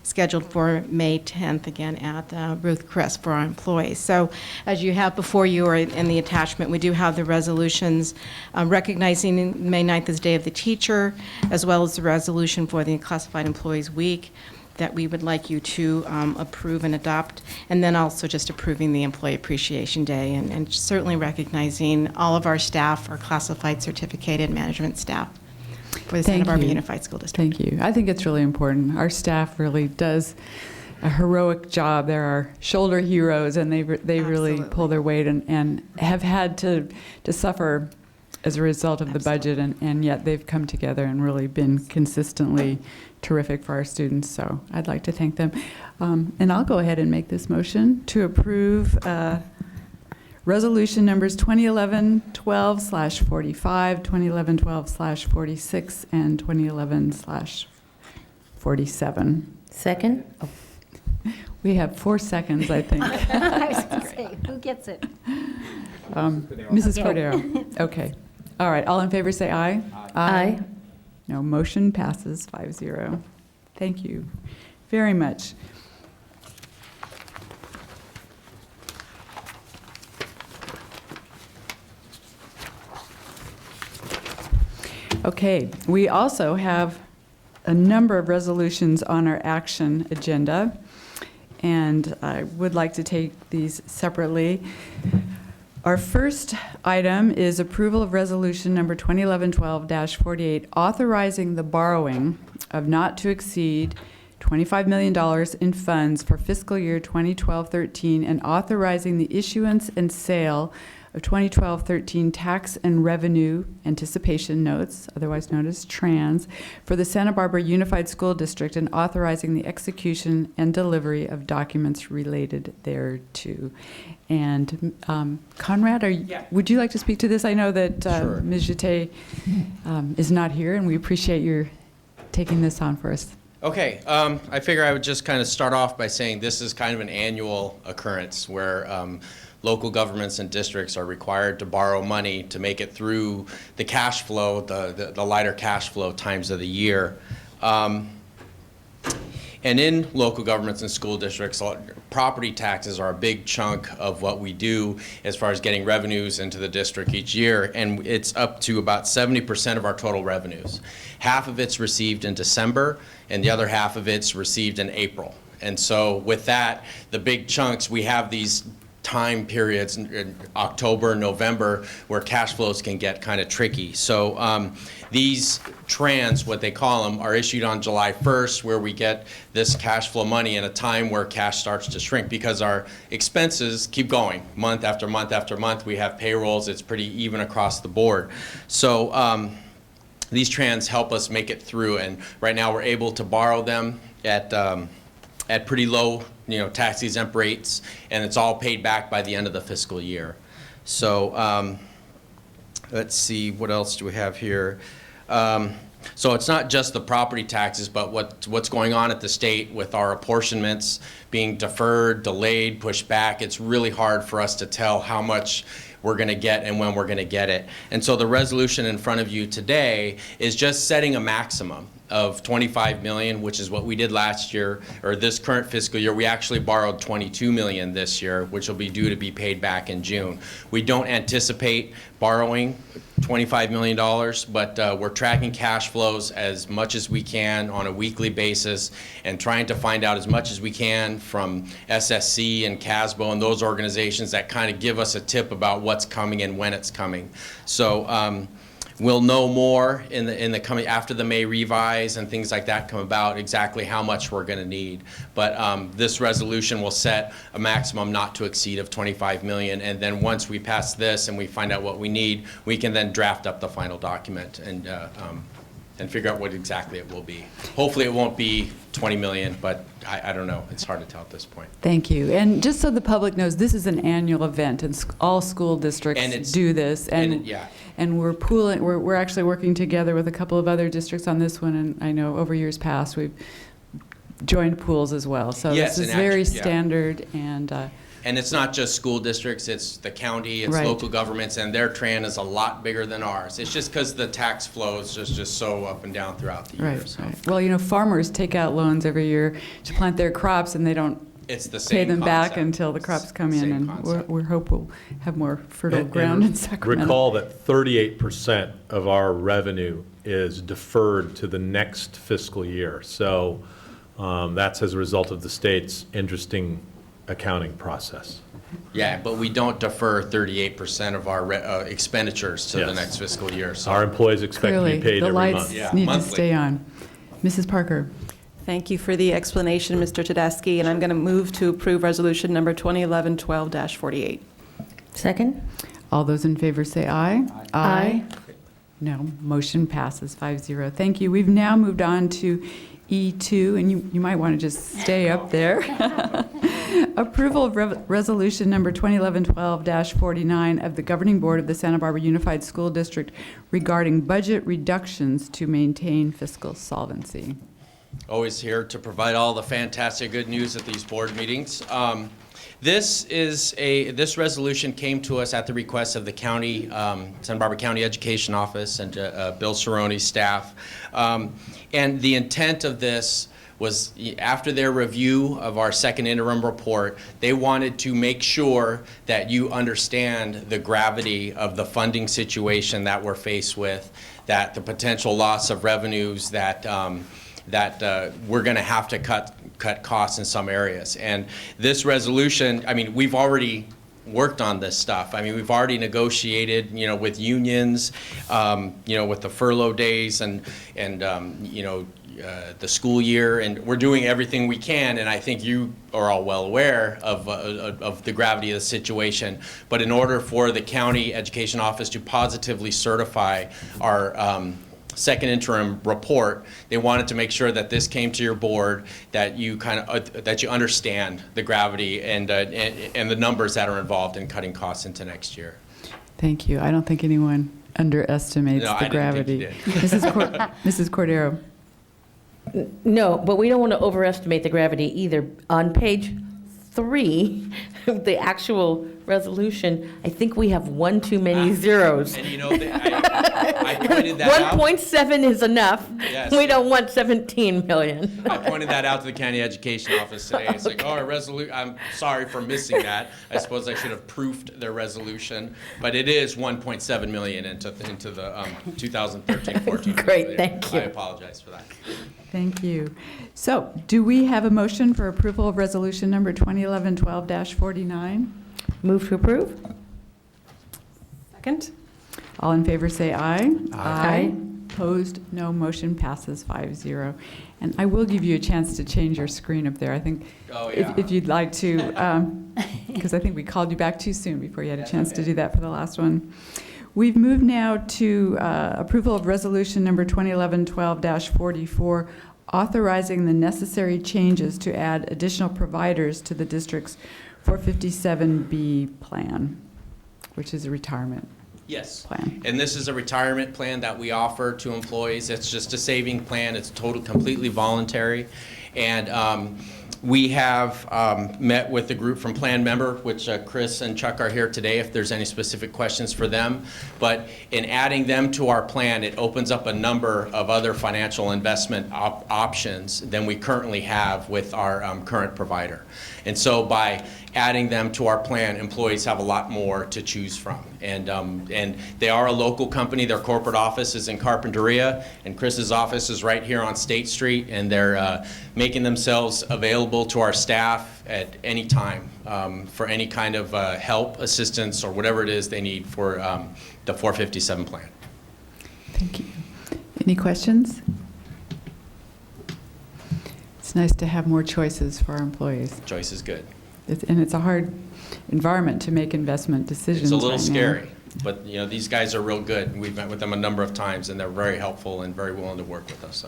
scheduled for May 10th, again at Ruth Chris for our employees. So as you have before you or in the attachment, we do have the resolutions recognizing May 9th as Day of the Teacher, as well as the resolution for the Classified Employees Week that we would like you to approve and adopt, and then also just approving the Employee Appreciation Day, and certainly recognizing all of our staff, our classified certificated management staff for the Santa Barbara Unified School District. Thank you. I think it's really important. Our staff really does a heroic job. They're our shoulder heroes, and they really pull their weight and have had to suffer as a result of the budget, and yet they've come together and really been consistently terrific for our students. So I'd like to thank them. And I'll go ahead and make this motion to approve resolution numbers 2011-12/45, 2011-12/46, and 2011/47. Second. Oh. We have 4 seconds, I think. I was going to say, who gets it? Mrs. Cordero. Okay. All right. All in favor say aye. Aye. No, motion passes 5-0. Thank you very much. Okay, we also have a number of resolutions on our action agenda, and I would like to take these separately. Our first item is approval of resolution number 2011-12-48, authorizing the borrowing of not to exceed $25 million in funds for fiscal year 2012-13 and authorizing the issuance and sale of 2012-13 tax and revenue anticipation notes, otherwise known as TRANS, for the Santa Barbara Unified School District and authorizing the execution and delivery of documents related thereto. And Conrad, would you like to speak to this? I know that Sure. Ms. Jeté is not here, and we appreciate your taking this on for us. Okay, I figure I would just kind of start off by saying this is kind of an annual occurrence where local governments and districts are required to borrow money to make it through the cash flow, the lighter cash flow times of the year. And in local governments and school districts, property taxes are a big chunk of what we do as far as getting revenues into the district each year, and it's up to about 70% of our total revenues. Half of it's received in December, and the other half of it's received in April. And so with that, the big chunks, we have these time periods in October, November, where cash flows can get kind of tricky. So these TRANS, what they call them, are issued on July 1st, where we get this cash flow money in a time where cash starts to shrink because our expenses keep going month after month after month. We have payrolls. It's pretty even across the board. So these trans help us make it through, and right now we're able to borrow them at pretty low, tax-exempt rates, and it's all paid back by the end of the fiscal year. So let's see, what else do we have here? So it's not just the property taxes, but what's going on at the state with our apportionments being deferred, delayed, pushed back. It's really hard for us to tell how much we're going to get and when we're going to get it. And so the resolution in front of you today is just setting a maximum of $25 million, which is what we did last year, or this current fiscal year. We actually borrowed $22 million this year, which will be due to be paid back in June. We don't anticipate borrowing $25 million, but we're tracking cash flows as much as we can on a weekly basis and trying to find out as much as we can from SSC and CASBO and those organizations that kind of give us a tip about what's coming and when it's coming. So we'll know more in the coming, after the May revise and things like that come about, exactly how much we're going to need. But this resolution will set a maximum not to exceed of $25 million, and then once we pass this and we find out what we need, we can then draft up the final document and figure out what exactly it will be. Hopefully it won't be 20 million, but I don't know. It's hard to tell at this point. Thank you. And just so the public knows, this is an annual event, and all school districts do this. And we're pooling. We're actually working together with a couple of other districts on this one. And I know over years past we've joined pools as well. So yes, this is very standard. And it's not just school districts, it's the county, it's local governments, and their TRAN is a lot bigger than ours. It's just because the tax flow is just so up and down throughout the year. So. Right. Well, farmers take out loans every year to plant their crops, and they don't pay them back until the crops come in. And we hope we'll have more fertile ground in Sacramento. Recall that 38% of our revenue is deferred to the next fiscal year. So that's as a result of the state's interesting accounting process. Yeah, but we don't defer 38% of our expenditures to the next fiscal year. So our employees expect to be paid every month. The lights need to stay on. Mrs. Parker. Thank you for the explanation, Mr. Tedeschi, and I'm going to move to approve resolution number 2011-12-48. Second. All those in favor say aye. Aye. No, motion passes 5-0. Thank you. We've now moved on to E2, and you might want to just stay up there. Approval of resolution number 2011-12-49 of the Governing Board of the Santa Barbara Unified School District regarding budget reductions to maintain fiscal solvency. Always here to provide all the fantastic good news at these board meetings. This resolution came to us at the request of the county, Santa Barbara County Education Office and Bill Cerrone's staff. And the intent of this was, after their review of our second interim report, they wanted to make sure that you understand the gravity of the funding situation that we're faced with, that the potential loss of revenues, that we're going to have to cut costs in some areas. And this resolution, I mean, we've already worked on this stuff. I mean, we've already negotiated, with unions, with the furlough days and the school year, and we're doing everything we can, and I think you are all well aware of the gravity of the situation. But in order for the county education office to positively certify our second interim report, they wanted to make sure that this came to your board, that you that you understand the gravity and the numbers that are involved in cutting costs into next year. Thank you. I don't think anyone underestimates the gravity. Mrs. Cordero. No, but we don't want to overestimate the gravity either. On page 3, the actual resolution, I think we have one too many zeros. And I pointed that out. 1.7 is enough. Yes. We don't want 17 million. I pointed that out to the county education office today. It's like, I'm sorry for missing that. I suppose I should have proofed their resolution, but it is 1.7 million into the 2013-14. Great, thank you. I apologize for that. Thank you. So, do we have a motion for approval of resolution number 2011-12-49? Move to approve. Second. All in favor say aye. Aye. Opposed? No. Motion passes 5-0. And I will give you a chance to change your screen up there. I think if you'd like to, because I think we called you back too soon before you had a chance to do that for the last one. We've moved now to approval of resolution number 2011-12-44, authorizing the necessary changes to add additional providers to the district's 457B plan, which is a retirement Yes. plan. And this is a retirement plan that we offer to employees. It's just a saving plan. It's completely voluntary. And we have met with the group from Plan Member, which Chris and Chuck are here today if there's any specific questions for them. But in adding them to our plan, it opens up a number of other financial investment options than we currently have with our current provider. And so by adding them to our plan, employees have a lot more to choose from. And they are a local company. Their corporate office is in Carpinteria, and Chris's office is right here on State Street, and they're making themselves available to our staff at any time for any kind of help, assistance, or whatever it is they need for the 457 plan. Thank you. Any questions? It's nice to have more choices for our employees. Choice is good. And it's a hard environment to make investment decisions. It's a little right now. scary, but you know, these guys are real good. We've met with them a number of times, and they're very helpful and very willing to work with us. So.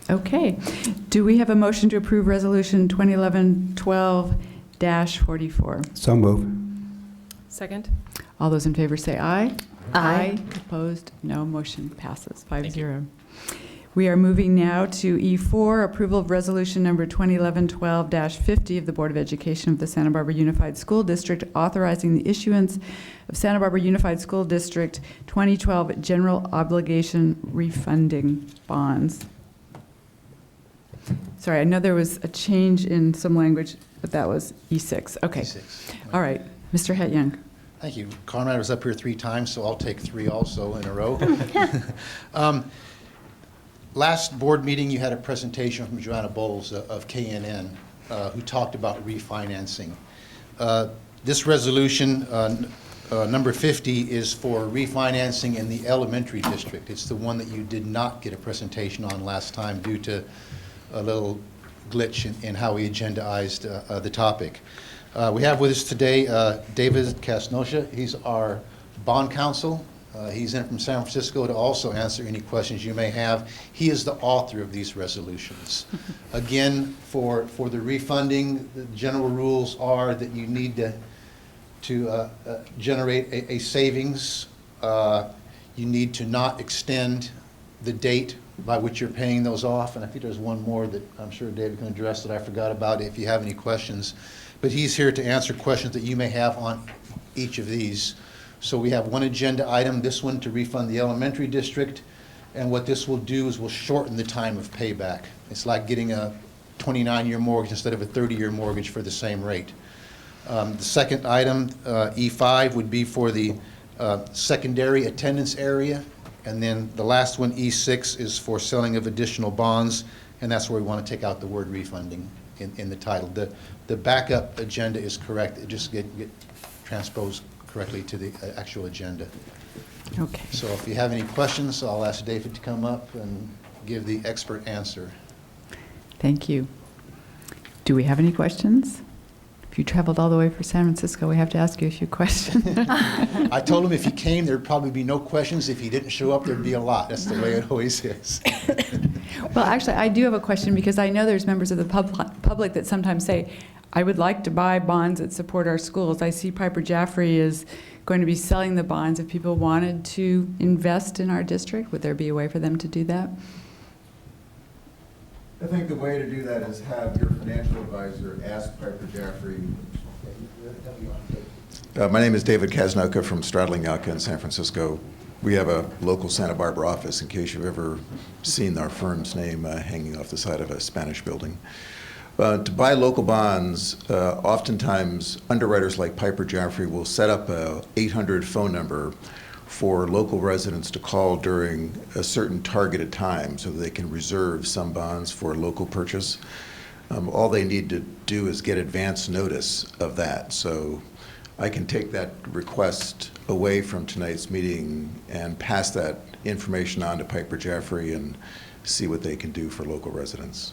Okay. Do we have a motion to approve resolution 2011-12-44? So move. Second? All those in favor say aye. Aye. Opposed? No. Motion passes 5-0. We are moving now to E4, approval of resolution number 2011-12-50 of the Board of Education of the Santa Barbara Unified School District, authorizing the issuance of Santa Barbara Unified School District 2012 general obligation refunding bonds. Sorry, I know there was a change in some language, but that was E6. Okay. E6. All right. Mr. Het-Young. Thank you. Conrad was up here 3 times, so I'll take 3 also in a row. Last board meeting, you had a presentation from Joanna Bowles of KNN, who talked about refinancing. This resolution, number 50, is for refinancing in the elementary district. It's the one that you did not get a presentation on last time due to a little glitch in how we agendized the topic. We have with us today David Casnosha. He's our bond counsel. He's in from San Francisco to also answer any questions you may have. He is the author of these resolutions. Again, for the refunding, the general rules are that you need to generate a savings. You need to not extend the date by which you're paying those off. And I think there's one more that I'm sure David can address that I forgot about if you have any questions. But he's here to answer questions that you may have on each of these. So we have one agenda item, this one to refund the elementary district. And what this will do is will shorten the time of payback. It's like getting a 29-year mortgage instead of a 30-year mortgage for the same rate. The second item, E5, would be for the secondary attendance area. And then the last one, E6, is for selling of additional bonds. And that's where we want to take out the word refunding in the title. The backup agenda is correct. It just get transposed correctly to the actual agenda. Okay. So if you have any questions, I'll ask David to come up and give the expert answer. Thank you. Do we have any questions? If you traveled all the way from San Francisco, we have to ask you a few questions. I told him if he came, there'd probably be no questions. If he didn't show up, there'd be a lot. That's the way it always is. Well, actually, I do have a question because I know there's members of the public that sometimes say, I would like to buy bonds that support our schools. I see Piper Jaffray is going to be selling the bonds. If people wanted to invest in our district, would there be a way for them to do that? I think the way to do that is have your financial advisor ask Piper Jaffray. My name is David Kasnoka from Straddling Yucca in San Francisco. We have a local Santa Barbara office in case you've ever seen our firm's name hanging off the side of a Spanish building. To buy local bonds, oftentimes underwriters like Piper Jaffray will set up a 800 phone number for local residents to call during a certain targeted time so that they can reserve some bonds for local purchase. All they need to do is get advance notice of that. So I can take that request away from tonight's meeting and pass that information on to Piper Jaffray and see what they can do for local residents.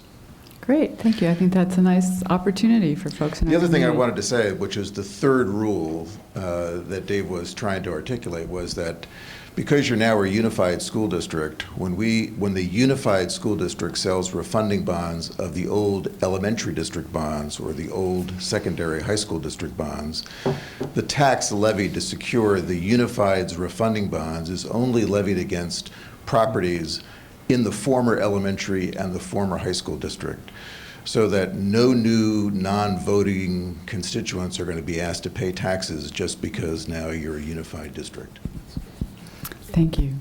Great, thank you. I think that's a nice opportunity for folks in The our other thing I community. wanted to say, which is the third rule that Dave was trying to articulate, was that because you're now a unified school district, when the unified school district sells refunding bonds of the old elementary district bonds or the old secondary high school district bonds, the tax levied to secure the unified's refunding bonds is only levied against properties in the former elementary and the former high school district, so that no new non-voting constituents are going to be asked to pay taxes just because now you're a unified district. Thank you.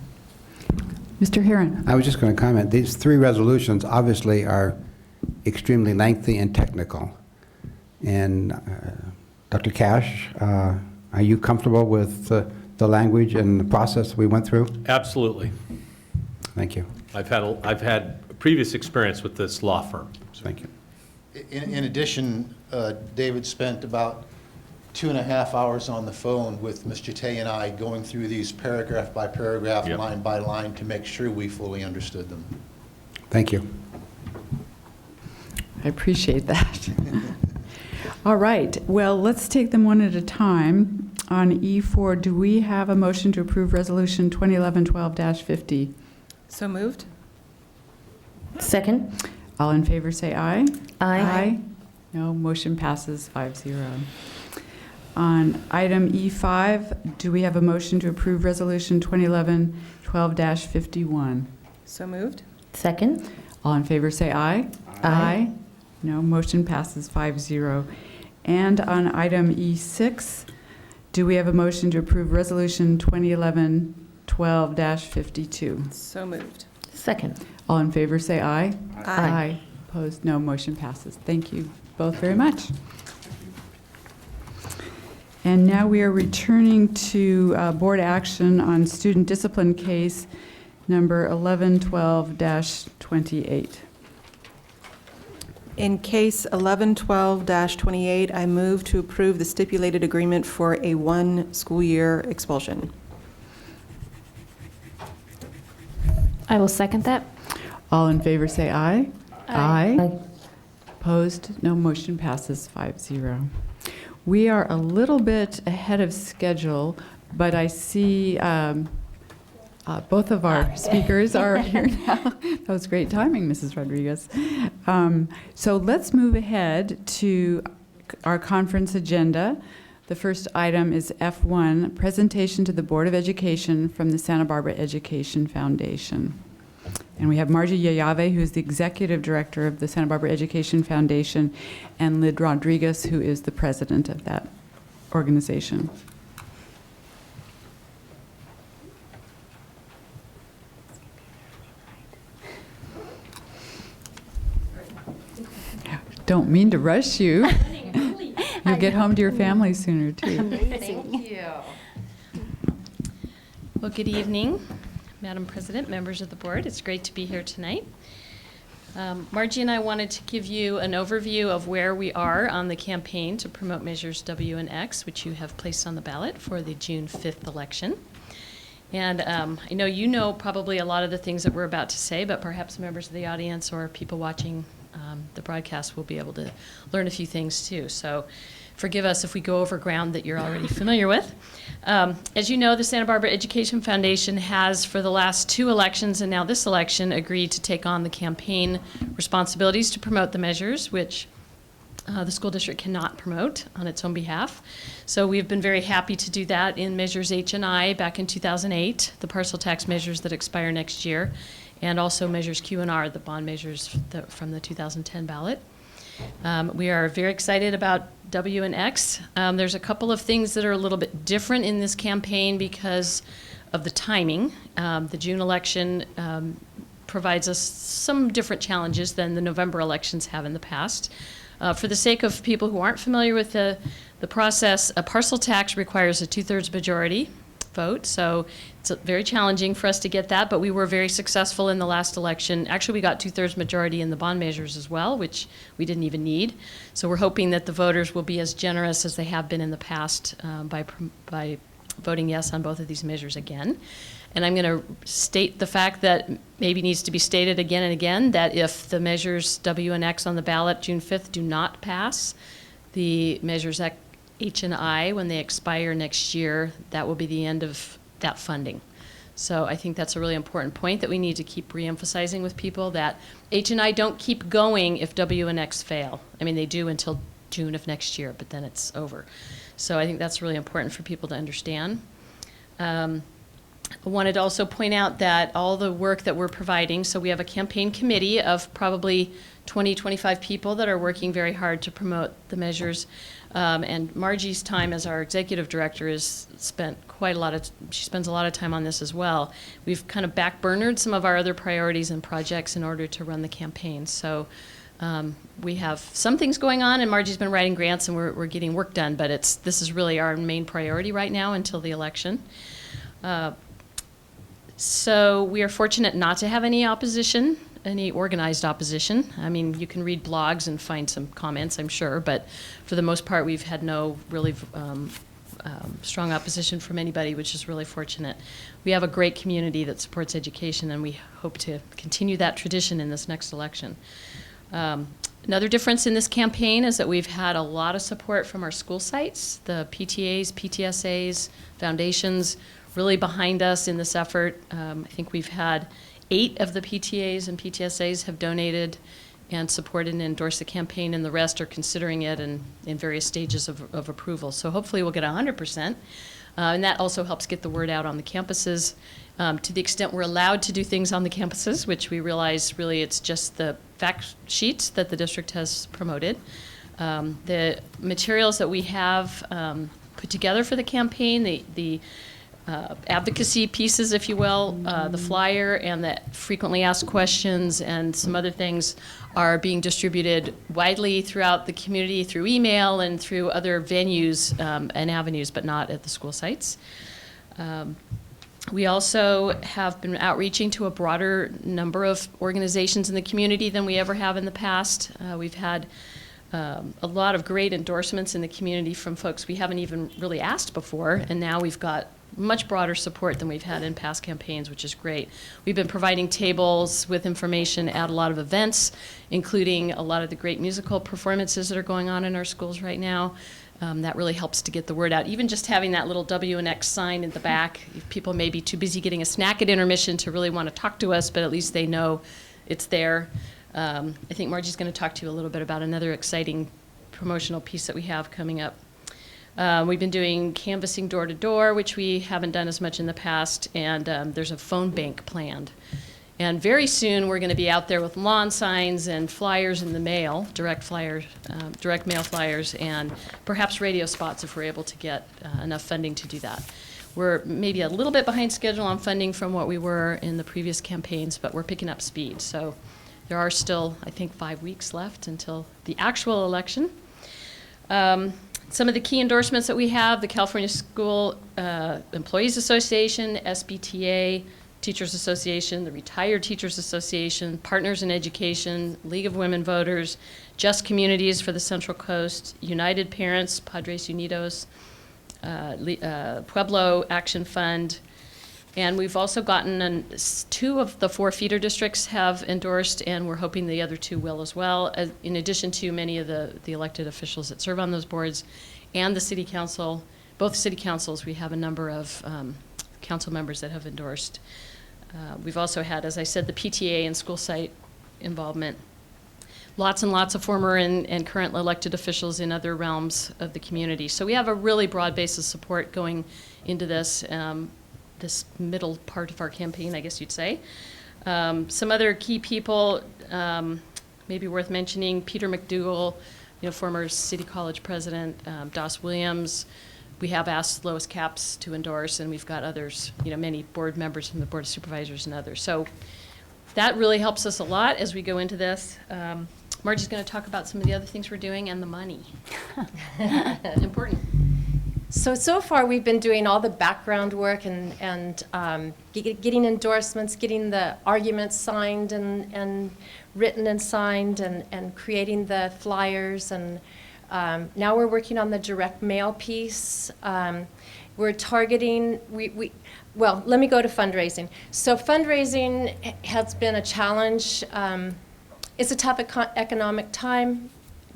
Mr. Heron. I was just going to comment, these three resolutions obviously are extremely lengthy and technical. And Dr. Cash, are you comfortable with the language and the process we went through? Absolutely. Thank you. I've had previous experience with this law firm. Thank you. In addition, David spent about 2.5 hours on the phone with Ms. Jate and I going through these paragraph by paragraph, Yep. line by line, to make sure we fully understood them. Thank you. I appreciate that. All right, well, let's take them one at a time. On E4, do we have a motion to approve Resolution 2011-12-50? So moved. Second. All in favor say aye. Aye. No, motion passes 5-0. On item E5, do we have a motion to approve Resolution 2011-12-51? So moved. Second. All in favor say aye. Aye. No, motion passes 5-0. And on item E6, do we have a motion to approve Resolution 2011-12-52? So moved. Second. All in favor say aye. Aye. Opposed, no, motion passes. Thank you both very much. And now we are returning to board action on student discipline case number 1112-28. In case 1112-28, I move to approve the stipulated agreement for a 1-school-year expulsion. I will second that. All in favor say aye. Aye. Opposed? No, motion passes 5-0. We are a little bit ahead of schedule, but I see both of our speakers are here now. That was great timing, Mrs. Rodriguez. So let's move ahead to our conference agenda. The first item is F1, presentation to the Board of Education from the Santa Barbara Education Foundation. And we have Margie Yayave, who's the Executive Director of the Santa Barbara Education Foundation, and Lyd Rodriguez, who is the President of that organization. Don't mean to rush you. You'll get home to your family sooner, too. Thank you. Well, good evening, Madam President, members of the board. It's great to be here tonight. Margie and I wanted to give you an overview of where we are on the campaign to promote measures W and X, which you have placed on the ballot for the June 5th election. And I know you know probably a lot of the things that we're about to say, but perhaps members of the audience or people watching the broadcast will be able to learn a few things too. So forgive us if we go over ground that you're already familiar with. As you know, the Santa Barbara Education Foundation has, for the last 2 elections and now this election, agreed to take on the campaign responsibilities to promote the measures, which the school district cannot promote on its own behalf. So we've been very happy to do that in Measures H and I back in 2008, the parcel tax measures that expire next year, and also Measures Q and R, the bond measures from the 2010 ballot. We are very excited about W and X. There's a couple of things that are a little bit different in this campaign because of the timing. The June election provides us some different challenges than the November elections have in the past. For the sake of people who aren't familiar with the process, a parcel tax requires a 2/3 majority vote, so it's very challenging for us to get that, but we were very successful in the last election. Actually, we got 2/3 majority in the bond measures as well, which we didn't even need. So we're hoping that the voters will be as generous as they have been in the past by voting yes on both of these measures again. And I'm going to state the fact that maybe needs to be stated again and again, that if the measures W and X on the ballot June 5th do not pass, the measures H and I, when they expire next year, that will be the end of that funding. So I think that's a really important point that we need to keep reemphasizing with people, that H and I don't keep going if W and X fail. I mean, they do until June of next year, but then it's over. So I think that's really important for people to understand. I wanted to also point out that all the work that we're providing, so we have a campaign committee of probably 20, 25 people that are working very hard to promote the measures. And Margie's time as our executive director is spent she spends a lot of time on this as well. We've kind of backburnered some of our other priorities and projects in order to run the campaign. So we have some things going on, and Margie's been writing grants, and we're getting work done, but this is really our main priority right now until the election. So we are fortunate not to have any opposition, any organized opposition. I mean, you can read blogs and find some comments, I'm sure, but for the most part, we've had no really strong opposition from anybody, which is really fortunate. We have a great community that supports education, and we hope to continue that tradition in this next election. Another difference in this campaign is that we've had a lot of support from our school sites, the PTAs, PTSAs, foundations, really behind us in this effort. I think we've had 8 of the PTAs and PTSAs have donated and supported and endorsed the campaign, and the rest are considering it and in various stages of approval. So hopefully we'll get 100%. And that also helps get the word out on the campuses. To the extent we're allowed to do things on the campuses, which we realize really it's just the fact sheets that the district has promoted. The materials that we have put together for the campaign, the advocacy pieces, if you will, the flyer and the frequently asked questions and some other things are being distributed widely throughout the community through email and through other venues and avenues, but not at the school sites. We also have been outreaching to a broader number of organizations in the community than we ever have in the past. We've had a lot of great endorsements in the community from folks we haven't even really asked before, and now we've got much broader support than we've had in past campaigns, which is great. We've been providing tables with information at a lot of events, including a lot of the great musical performances that are going on in our schools right now. That really helps to get the word out. Even just having that little W and X sign in the back, if people may be too busy getting a snack at intermission to really want to talk to us, but at least they know it's there. I think Margie's going to talk to you a little bit about another exciting promotional piece that we have coming up. We've been doing canvassing door to door, which we haven't done as much in the past, and there's a phone bank planned. And very soon we're going to be out there with lawn signs and flyers in the mail, direct mail flyers, and perhaps radio spots if we're able to get enough funding to do that. We're maybe a little bit behind schedule on funding from what we were in the previous campaigns, but we're picking up speed. So there are still, I think, 5 weeks left until the actual election. Some of the key endorsements that we have: the California School Employees Association, SBTA, Teachers Association, the Retired Teachers Association, Partners in Education, League of Women Voters, Just Communities for the Central Coast, United Parents, Padres Unidos, Pueblo Action Fund, and we've also gotten 2 of the 4 feeder districts have endorsed, and we're hoping the other 2 will as well, in addition to many of the elected officials that serve on those boards and the city council. Both city councils, we have a number of council members that have endorsed. We've also had, as I said, the PTA and school site involvement. Lots and lots of former and current elected officials in other realms of the community. So we have a really broad base of support going into this middle part of our campaign, I guess you'd say. Some other key people, maybe worth mentioning: Peter McDougall, former City College president, Doss Williams. We have asked Lois Capps to endorse, and we've got others, many board members from the Board of Supervisors and others. So that really helps us a lot as we go into this. Margie's going to talk about some of the other things we're doing and the money. Important. So far we've been doing all the background work and getting endorsements, getting the arguments signed and written and signed, and creating the flyers, and now we're working on the direct mail piece. We're targeting, well, let me go to fundraising. So fundraising has been a challenge. It's a tough economic time,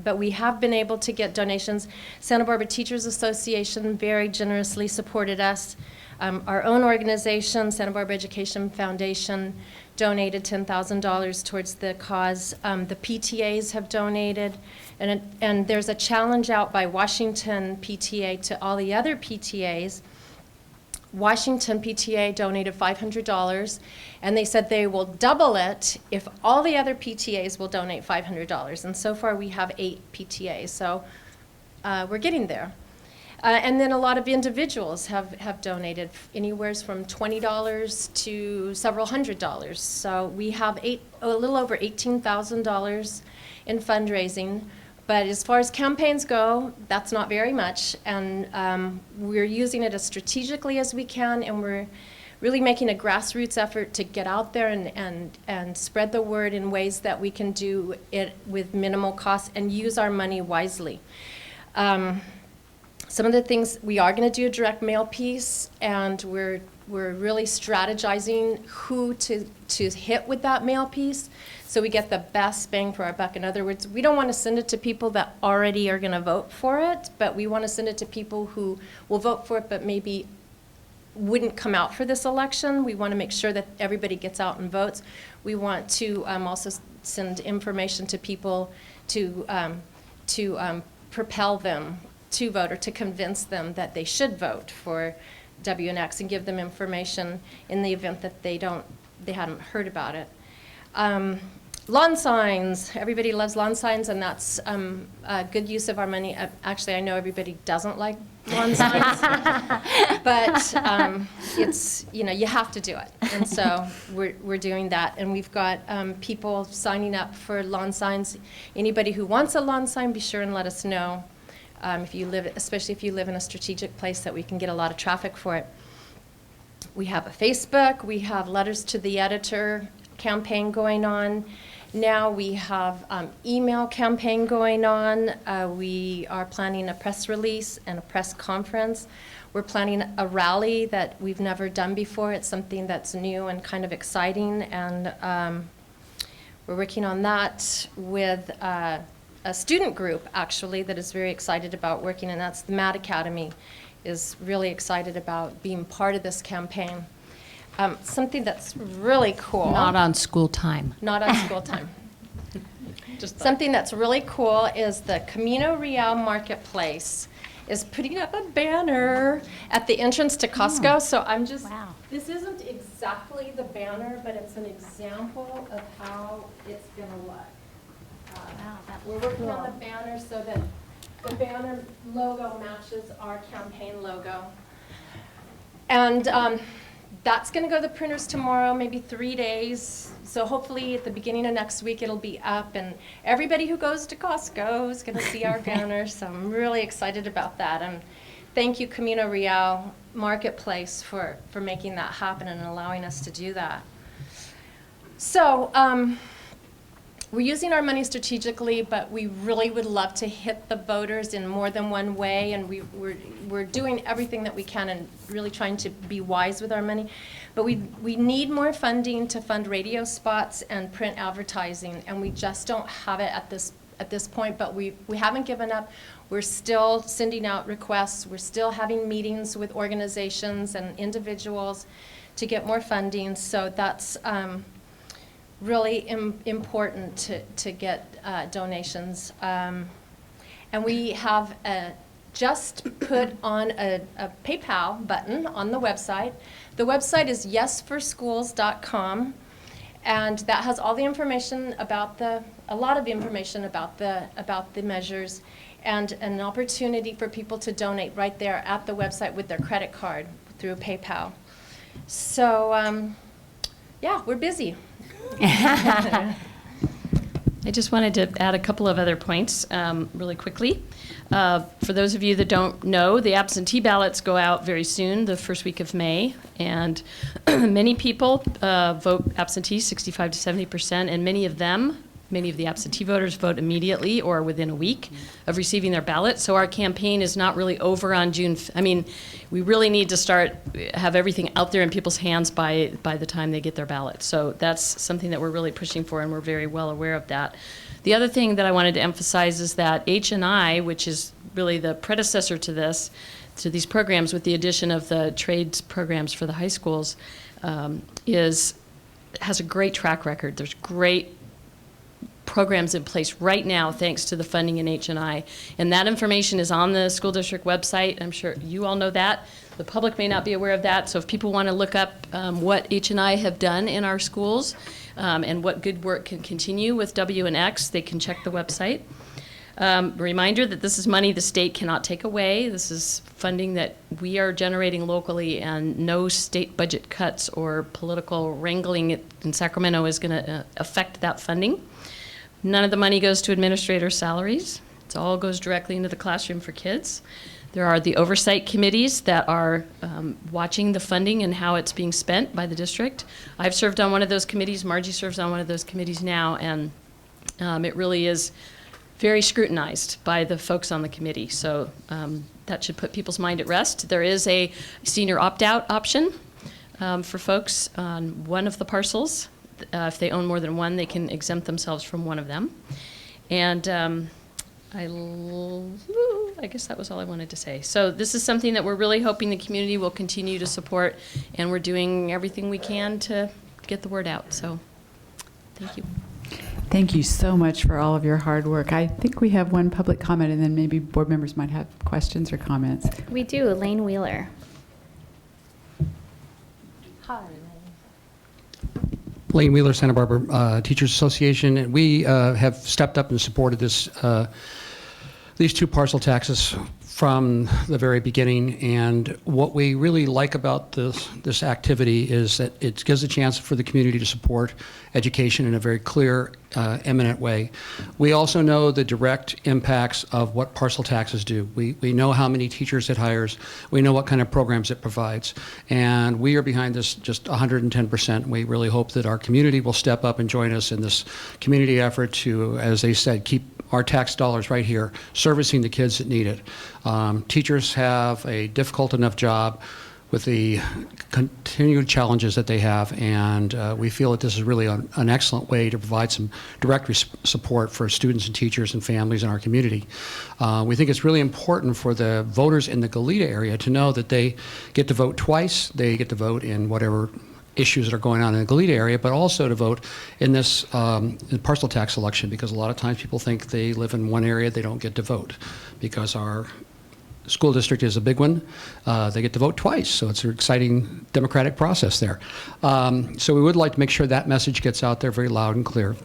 but we have been able to get donations. Santa Barbara Teachers Association very generously supported us. Our own organization, Santa Barbara Education Foundation, donated $10,000 towards the cause. The PTAs have donated, and there's a challenge out by Washington PTA to all the other PTAs. Washington PTA donated $500, and they said they will double it if all the other PTAs will donate $500. And so far we have 8 PTAs, so we're getting there. And then a lot of individuals have donated anywhere from $20 to several $100s. So we have a little over $18,000 in fundraising. But as far as campaigns go, that's not very much. And we're using it as strategically as we can, and we're really making a grassroots effort to get out there and spread the word in ways that we can do it with minimal cost and use our money wisely. Some of the things, we are going to do a direct mail piece, and we're really strategizing who to hit with that mail piece so we get the best bang for our buck. In other words, we don't want to send it to people that already are going to vote for it, but we want to send it to people who will vote for it but maybe wouldn't come out for this election. We want to make sure that everybody gets out and votes. We want to also send information to people to propel them to vote, or to convince them that they should vote for WNX, and give them information in the event that they hadn't heard about it. Lawn signs, everybody loves lawn signs, and that's a good use of our money. Actually, I know everybody doesn't like lawn signs, but it's, you have to do it. And so we're doing that, and we've got people signing up for lawn signs. Anybody who wants a lawn sign, be sure and let us know. Especially if you live in a strategic place that we can get a lot of traffic for it. We have a Facebook, we have letters to the editor campaign going on. Now we have email campaign going on. We are planning a press release and a press conference. We're planning a rally that we've never done before. It's something that's new and kind of exciting, and we're working on that with a student group, actually, that is very excited about working, and that's the Mad Academy, is really excited about being part of this campaign. Something that's really cool. Not on school time. Not on school time. Something that's really cool is the Camino Real Marketplace is putting up a banner at the entrance to Costco. So I'm just, this isn't exactly the banner, but it's an example of how it's going to look. We're working on the banner so that the banner logo matches our campaign logo. And that's going to go to the printers tomorrow, maybe 3 days. So hopefully at the beginning of next week it'll be up, and everybody who goes to Costco is going to see our banner. So I'm really excited about that. And thank you, Camino Real Marketplace, for making that happen and allowing us to do that. So we're using our money strategically, but we really would love to hit the voters in more than one way, and we're doing everything that we can and really trying to be wise with our money. But we need more funding to fund radio spots and print advertising, and we just don't have it at this point, but we haven't given up. We're still sending out requests. We're still having meetings with organizations and individuals to get more funding, so that's really important to get donations. And we have just put on a PayPal button on the website. The website is yesforschools.com, and that has all the information about a lot of information about the measures, and an opportunity for people to donate right there at the website with their credit card through PayPal. So yeah, we're busy. I just wanted to add a couple of other points really quickly. For those of you that don't know, the absentee ballots go out very soon, the first week of May, and many people vote absentee, 65 to 70%, and many of them many of the absentee voters vote immediately or within a week of receiving their ballot. So our campaign is not really over on we really need to have everything out there in people's hands by the time they get their ballot. So that's something that we're really pushing for, and we're very well aware of that. The other thing that I wanted to emphasize is that H&I, which is really the predecessor to these programs with the addition of the trades programs for the high schools, has a great track record. There's great programs in place right now thanks to the funding in H&I. And that information is on the school district website. I'm sure you all know that. The public may not be aware of that. So if people want to look up what H&I have done in our schools and what good work can continue with W and X, they can check the website. Reminder that this is money the state cannot take away. This is funding that we are generating locally, and no state budget cuts or political wrangling in Sacramento is going to affect that funding. None of the money goes to administrator salaries. It all goes directly into the classroom for kids. There are the oversight committees that are watching the funding and how it's being spent by the district. I've served on one of those committees. Margie serves on one of those committees now, and it really is very scrutinized by the folks on the committee. So that should put people's mind at rest. There is a senior opt-out option for folks on one of the parcels. If they own more than one, they can exempt themselves from one of them. And I guess that was all I wanted to say. So this is something that we're really hoping the community will continue to support, and we're doing everything we can to get the word out. So thank you. Thank you so much for all of your hard work. I think we have one public comment, and then maybe board members might have questions or comments. We do. Elaine Wheeler. Hi. Lane Wheeler, Santa Barbara Teachers Association, and we have stepped up and supported these two parcel taxes from the very beginning. And what we really like about this activity is that it gives a chance for the community to support education in a very clear, eminent way. We also know the direct impacts of what parcel taxes do. We know how many teachers it hires. We know what kind of programs it provides. And we are behind this just 110%. We really hope that our community will step up and join us in this community effort to, as they said, keep our tax dollars right here, servicing the kids that need it. Teachers have a difficult enough job with the continued challenges that they have, and we feel that this is really an excellent way to provide some direct support for students and teachers and families in our community. We think it's really important for the voters in the Goleta area to know that they get to vote twice. They get to vote in whatever issues that are going on in the Goleta area, but also to vote in this parcel tax election, because a lot of times people think they live in one area, they don't get to vote. Because our school district is a big one, they get to vote twice, so it's an exciting democratic process there. So we would like to make sure that message gets out there very loud and clear.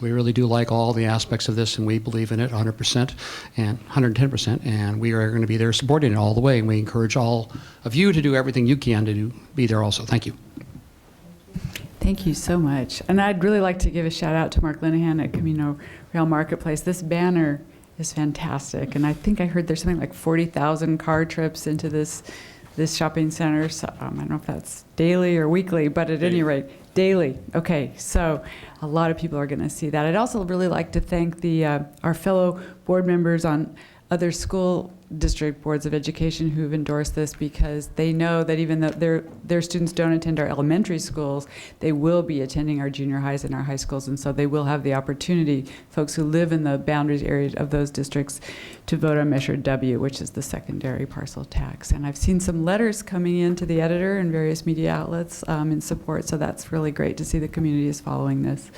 We really do like all the aspects of this, and we believe in it 100% and 110%, and we are going to be there supporting it all the way, and we encourage all of you to do everything you can to be there also. Thank you. Thank you so much. And I'd really like to give a shout out to Mark Linehan at Camino Real Marketplace. This banner is fantastic, and I think I heard there's something like 40,000 car trips into this shopping center. So I don't know if that's daily or weekly, but at any rate, daily. Okay, so a lot of people are going to see that. I'd also really like to thank our fellow board members on other school district boards of education who've endorsed this, because they know that even though their students don't attend our elementary schools, they will be attending our junior highs and our high schools, and so they will have the opportunity, folks who live in the boundaries areas of those districts, to vote on Measure W, which is the secondary parcel tax. And I've seen some letters coming in to the editor and various media outlets in support, so that's really great to see the community is following this.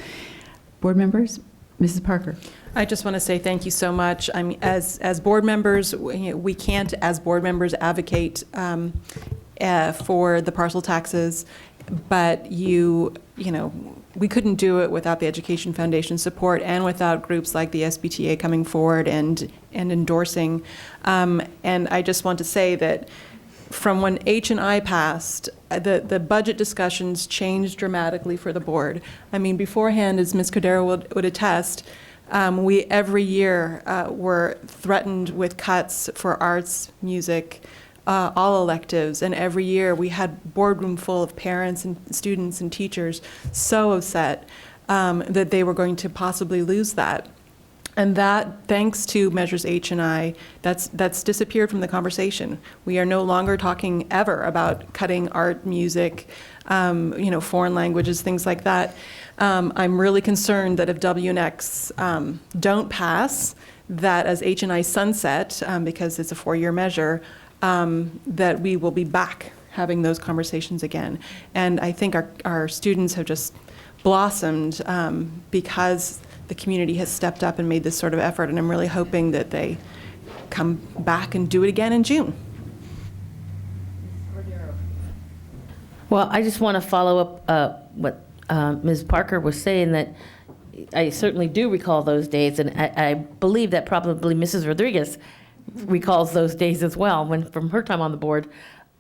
Board members? Mrs. Parker. I just want to say thank you so much. I mean, as board members, we can't, as board members, advocate for the parcel taxes, but you know, we couldn't do it without the Education Foundation support and without groups like the SBTA coming forward and endorsing. And I just want to say that from when H&I passed, the budget discussions changed dramatically for the board. I mean, beforehand, as Ms. Cordero would attest, we every year were threatened with cuts for arts, music, all electives, and every year we had boardroom full of parents and students and teachers so upset. that they were going to possibly lose that. And that, thanks to Measures H and I, that's disappeared from the conversation. We are no longer talking ever about cutting art, music, foreign languages, things like that. I'm really concerned that if W and X don't pass, that as H and I sunset, because it's a 4-year measure, that we will be back having those conversations again. And I think our students have just blossomed because the community has stepped up and made this sort of effort, and I'm really hoping that they come back and do it again in June. Well, I just want to follow up what Ms. Parker was saying, that I certainly do recall those days, and I believe that probably Mrs. Rodriguez recalls those days as well, from her time on the board,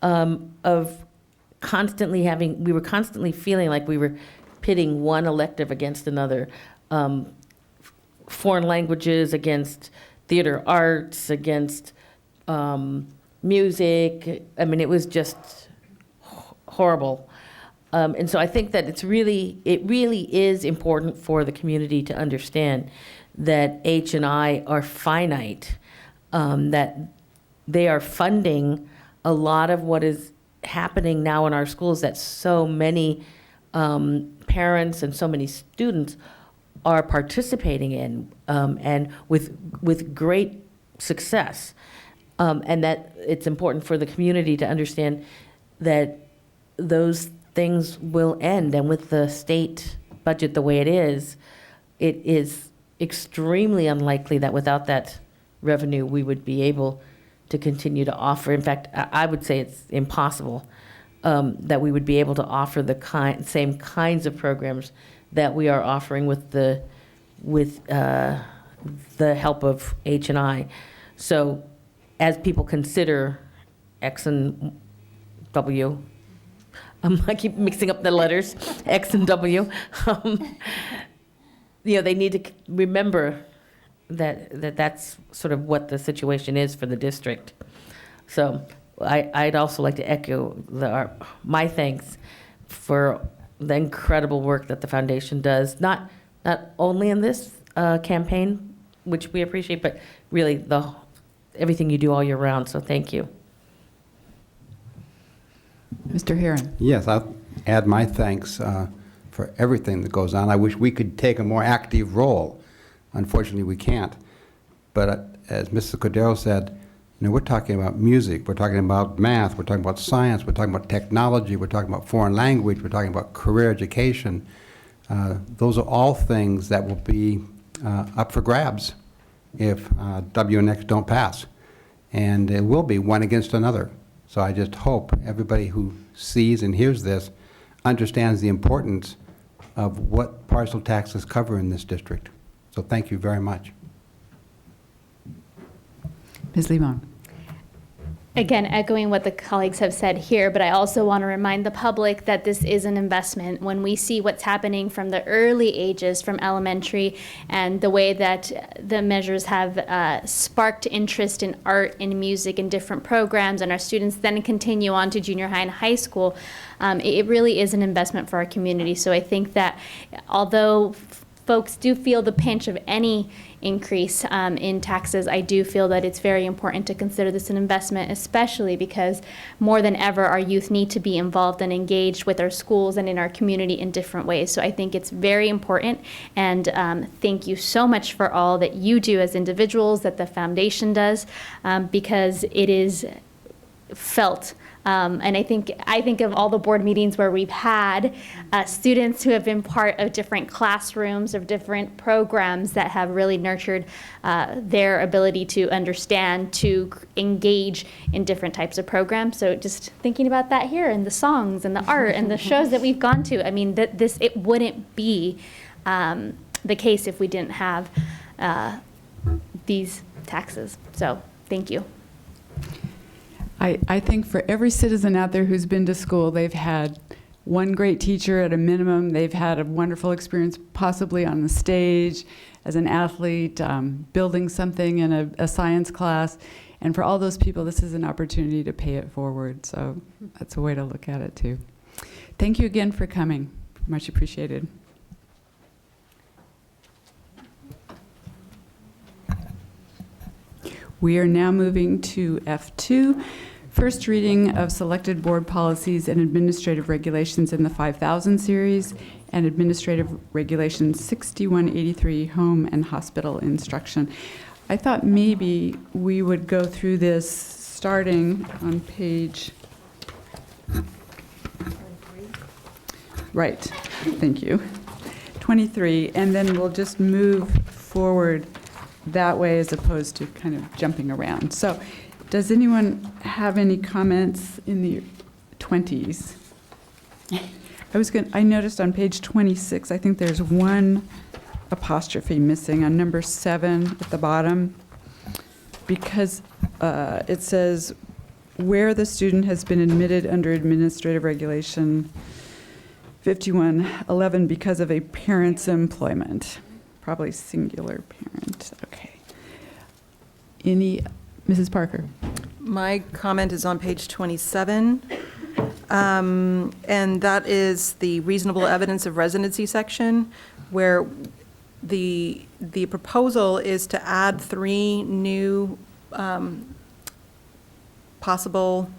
of constantly we were constantly feeling like we were pitting one elective against another. Foreign languages against theater arts, against music. I mean, it was just horrible. And so I think that it really is important for the community to understand that H and I are finite, that they are funding a lot of what is happening now in our schools that so many parents and so many students are participating in, and with great success, and that it's important for the community to understand that those things will end. And with the state budget the way it is extremely unlikely that without that revenue we would be able to continue to offer. In fact, I would say it's impossible that we would be able to offer the same kinds of programs that we are offering with the help of H and I. So as people consider X and W, I keep mixing up the letters, X and W, they need to remember that's sort of what the situation is for the district. So I'd also like to echo my thanks for the incredible work that the foundation does, not only in this campaign, which we appreciate, but really everything you do all year round. So thank you. Mr. Heron. Yes, I'll add my thanks for everything that goes on. I wish we could take a more active role. Unfortunately, we can't. But as Mrs. Cordero said, we're talking about music, we're talking about math, we're talking about science, we're talking about technology, we're talking about foreign language, we're talking about career education. Those are all things that will be up for grabs if W and X don't pass. And it will be one against another. So I just hope everybody who sees and hears this understands the importance of what parcel taxes cover in this district. So thank you very much. Ms. Limon. Again, echoing what the colleagues have said here, but I also want to remind the public that this is an investment. When we see what's happening from the early ages, from elementary, and the way that the measures have sparked interest in art and music and different programs, and our students then continue on to junior high and high school, it really is an investment for our community. So I think that although folks do feel the pinch of any increase in taxes, I do feel that it's very important to consider this an investment, especially because more than ever our youth need to be involved and engaged with our schools and in our community in different ways. So I think it's very important, and thank you so much for all that you do as individuals, that the foundation does, because it is felt. And I think of all the board meetings where we've had students who have been part of different classrooms, of different programs that have really nurtured their ability to understand, to engage in different types of programs. So just thinking about that here, and the songs and the art and the shows that we've gone to, I mean, it wouldn't be the case if we didn't have these taxes. So thank you. I think for every citizen out there who's been to school, they've had one great teacher at a minimum. They've had a wonderful experience possibly on the stage, as an athlete, building something in a science class. And for all those people, this is an opportunity to pay it forward. So that's a way to look at it too. Thank you again for coming. Much appreciated. We are now moving to F2, first reading of selected board policies and administrative regulations in the 5000 series and administrative regulations 6183, home and hospital instruction. I thought maybe we would go through this starting on page, right, thank you, 23, and then we'll just move forward that way as opposed to kind of jumping around. So does anyone have any comments in the 20s? I noticed on page 26, I think there's one apostrophe missing on number 7 at the bottom, because it says where the student has been admitted under administrative regulation 5111 because of a parent's employment, probably singular parent. Okay. Mrs. Parker? My comment is on page 27. And that is the reasonable evidence of residency section, where the proposal is to add 3 new possible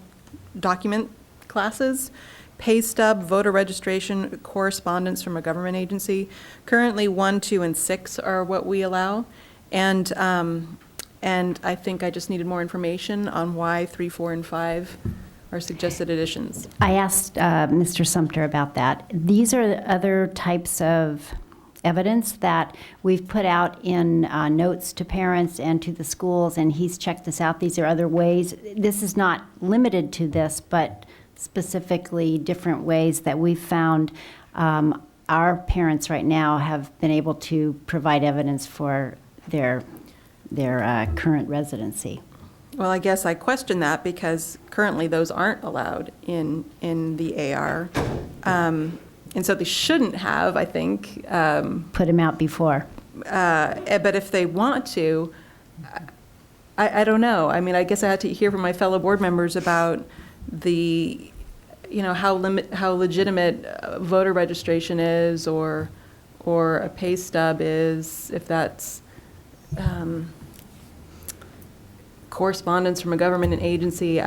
document classes: pay stub, voter registration, correspondence from a government agency. Currently, 1, 2, and 6 are what we allow, and I think I just needed more information on why 3, 4, and 5 are suggested additions. I asked Mr. Sumter about that. These are other types of evidence that we've put out in notes to parents and to the schools, and he's checked this out. These are other ways. This is not limited to this, but specifically different ways that we've found our parents right now have been able to provide evidence for their current residency. Well, I guess I question that because currently those aren't allowed in the AR. And so they shouldn't have, I think. Put them out before. But if they want to, I don't know. I mean, I guess I had to hear from my fellow board members about how legitimate voter registration is or a pay stub is, if that's correspondence from a government agency.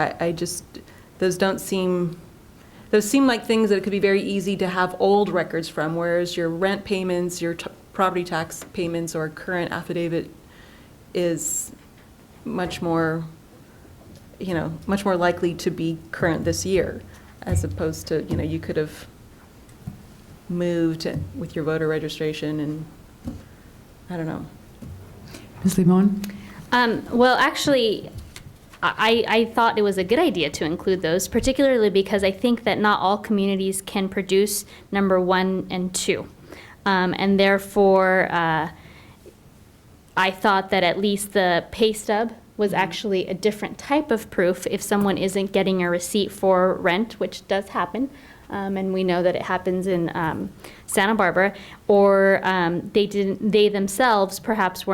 Those seem like things that it could be very easy to have old records from, whereas your rent payments, your property tax payments, or current affidavit is much more likely to be current this year, as opposed to, you could have moved with your voter registration, and I don't know. Ms. Limon? Well, actually, I thought it was a good idea to include those, particularly because I think that not all communities can produce number 1 and 2. And therefore, I thought that at least the pay stub was actually a different type of proof if someone isn't getting a receipt for rent, which does happen. And we know that it happens in Santa Barbara, or they themselves perhaps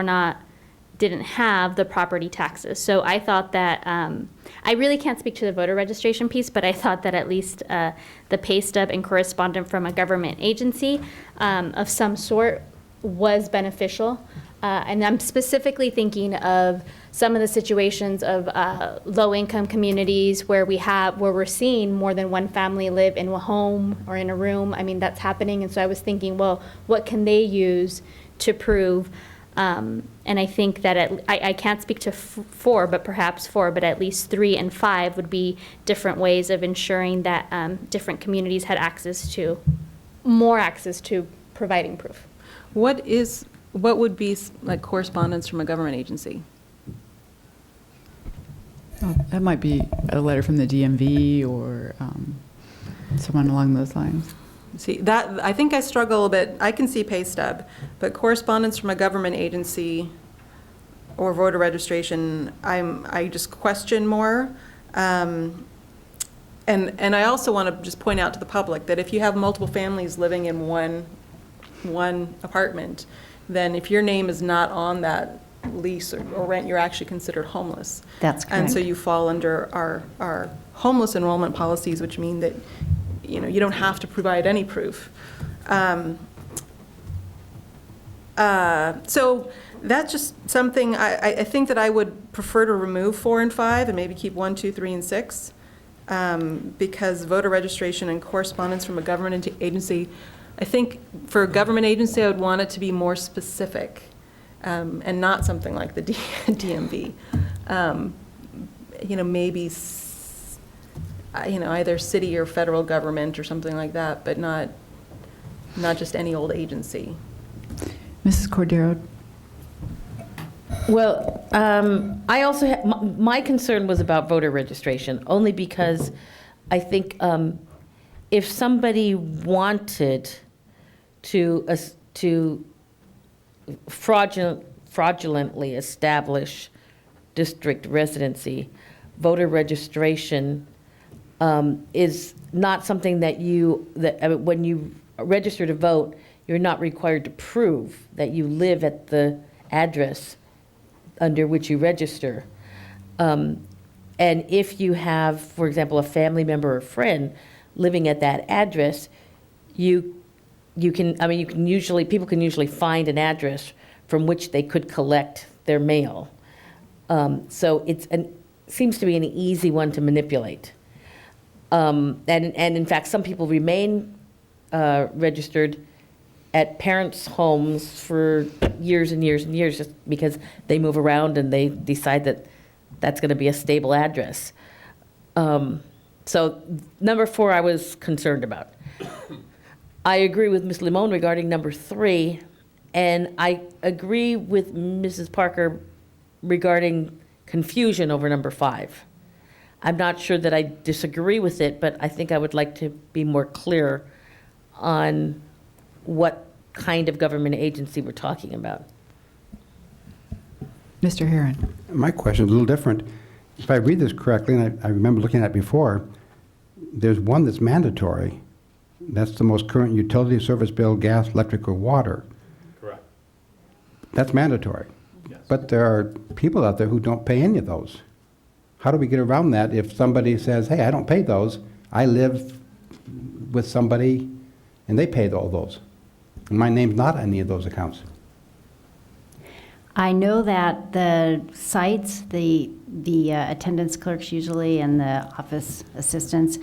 didn't have the property taxes. So I thought that, I really can't speak to the voter registration piece, but I thought that at least the pay stub and correspondent from a government agency of some sort was beneficial. And I'm specifically thinking of some of the situations of low-income communities where we're seeing more than one family live in a home or in a room. I mean, that's happening. And so I was thinking, well, what can they use to prove? And I think that I can't speak to 4, but perhaps 4, but at least 3 and 5 would be different ways of ensuring that different communities had more access to providing proof. What would be like correspondence from a government agency? Oh, that might be a letter from the DMV or someone along those lines. See, that, I think I struggle a bit. I can see pay stub, but correspondence from a government agency or voter registration, I just question more. And I also want to just point out to the public that if you have multiple families living in one apartment, then if your name is not on that lease or rent, you're actually considered homeless. That's correct. And so you fall under our homeless enrollment policies, which mean that you don't have to provide any proof. So That's just something, I think that I would prefer to remove 4 and 5 and maybe keep 1, 2, 3, and 6. Because voter registration and correspondence from a government agency, I think for a government agency, I would want it to be more specific, and not something like the DMV. Maybe, either city or federal government or something like that, but not just any old agency. Mrs. Cordero? Well, I also my concern was about voter registration, only because I think if somebody wanted to fraudulently establish district residency, voter registration is not something that when you register to vote, you're not required to prove that you live at the address under which you register. And if you have, for example, a family member or friend living at that address, people can usually find an address from which they could collect their mail. So seems to be an easy one to manipulate. And in fact, some people remain registered at parents' homes for years and years and years just because they move around and they decide that that's going to be a stable address. So number 4, I was concerned about. I agree with Ms. Limon regarding number 3, and I agree with Mrs. Parker regarding confusion over number 5. I'm not sure that I disagree with it, but I think I would like to be more clear on what kind of government agency we're talking about. Mr. Herron? My question is a little different. If I read this correctly, and I remember looking at it before, there's one that's mandatory. That's the most current utility service bill, gas, electric, or water. Correct. That's mandatory. Yes. But there are people out there who don't pay any of those. How do we get around that if somebody says, hey, I don't pay those, I live with somebody and they paid all those, and my name's not on any of those accounts? I know that the sites, the attendance clerks usually and the office assistants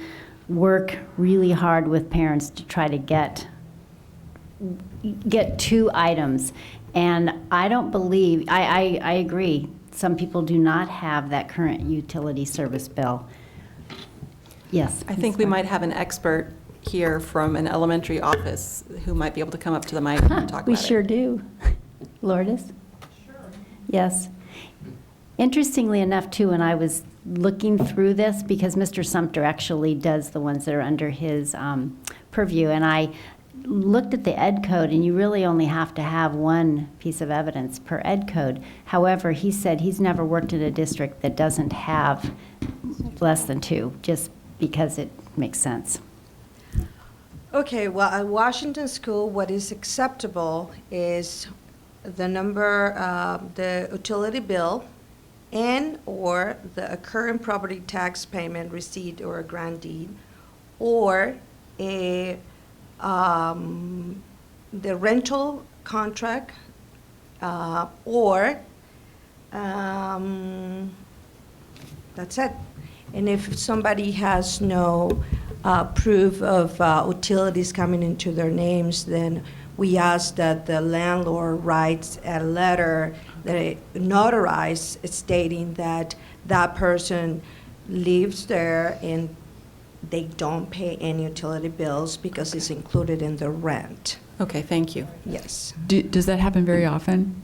work really hard with parents to try to get 2 items. And I don't believe, I agree, some people do not have that current utility service bill. Yes. I think we might have an expert here from an elementary office who might be able to come up to the mic and talk about it. We sure do. Lourdes? Sure. Yes. Interestingly enough, too, when I was looking through this, because Mr. Sumter actually does the ones that are under his purview, and I looked at the ed code, and you really only have to have 1 piece of evidence per ed code. However, he said he's never worked in a district that doesn't have less than 2, just because it makes sense. Okay, well, at Washington School, what is acceptable is the number, the utility bill, and or the current property tax payment receipt or a grant deed, or the rental contract, or that's it. And if somebody has no proof of utilities coming into their names, then we ask that the landlord writes a letter that notarized stating that that person lives there and they don't pay any utility bills because it's included in the rent. Okay, thank you. Yes. Does that happen very often?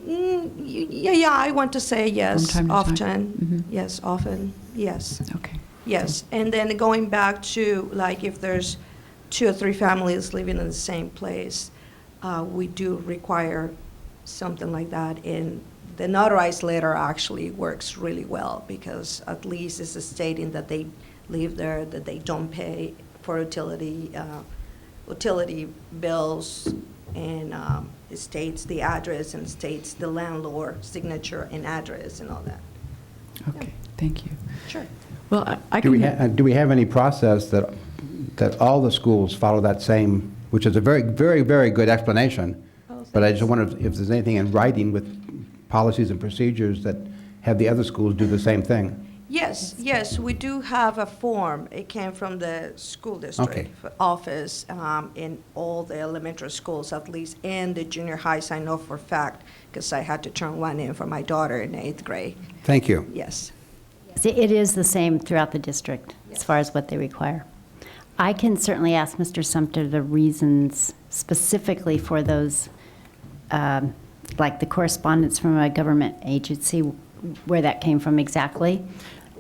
Yeah, I want to say yes, From time to often. time? Mm-hmm. Yes, often, yes. Okay. Yes, and then going back to, like, if there's 2 or 3 families living in the same place, we do require something like that. And the notarized letter actually works really well because at least it's stating that they live there, that they don't pay for utility bills, and it states the address and states the landlord signature and address and all that. Okay, thank you. Sure. Well, I Do can... we have any process that all the schools follow that same, which is a very, very, very good explanation, But I just wonder if there's anything in writing with policies and procedures that have the other schools do the same thing. Yes, yes, we do have a form. It came from the school district office in all the elementary schools at least, and the junior highs I know for a fact, because I had to turn one in for my daughter in 8th grade. Thank you. Yes. It is the same throughout the district as far as what they require. I can certainly ask Mr. Sumter the reasons specifically for those, like the correspondence from a government agency, where that came from exactly,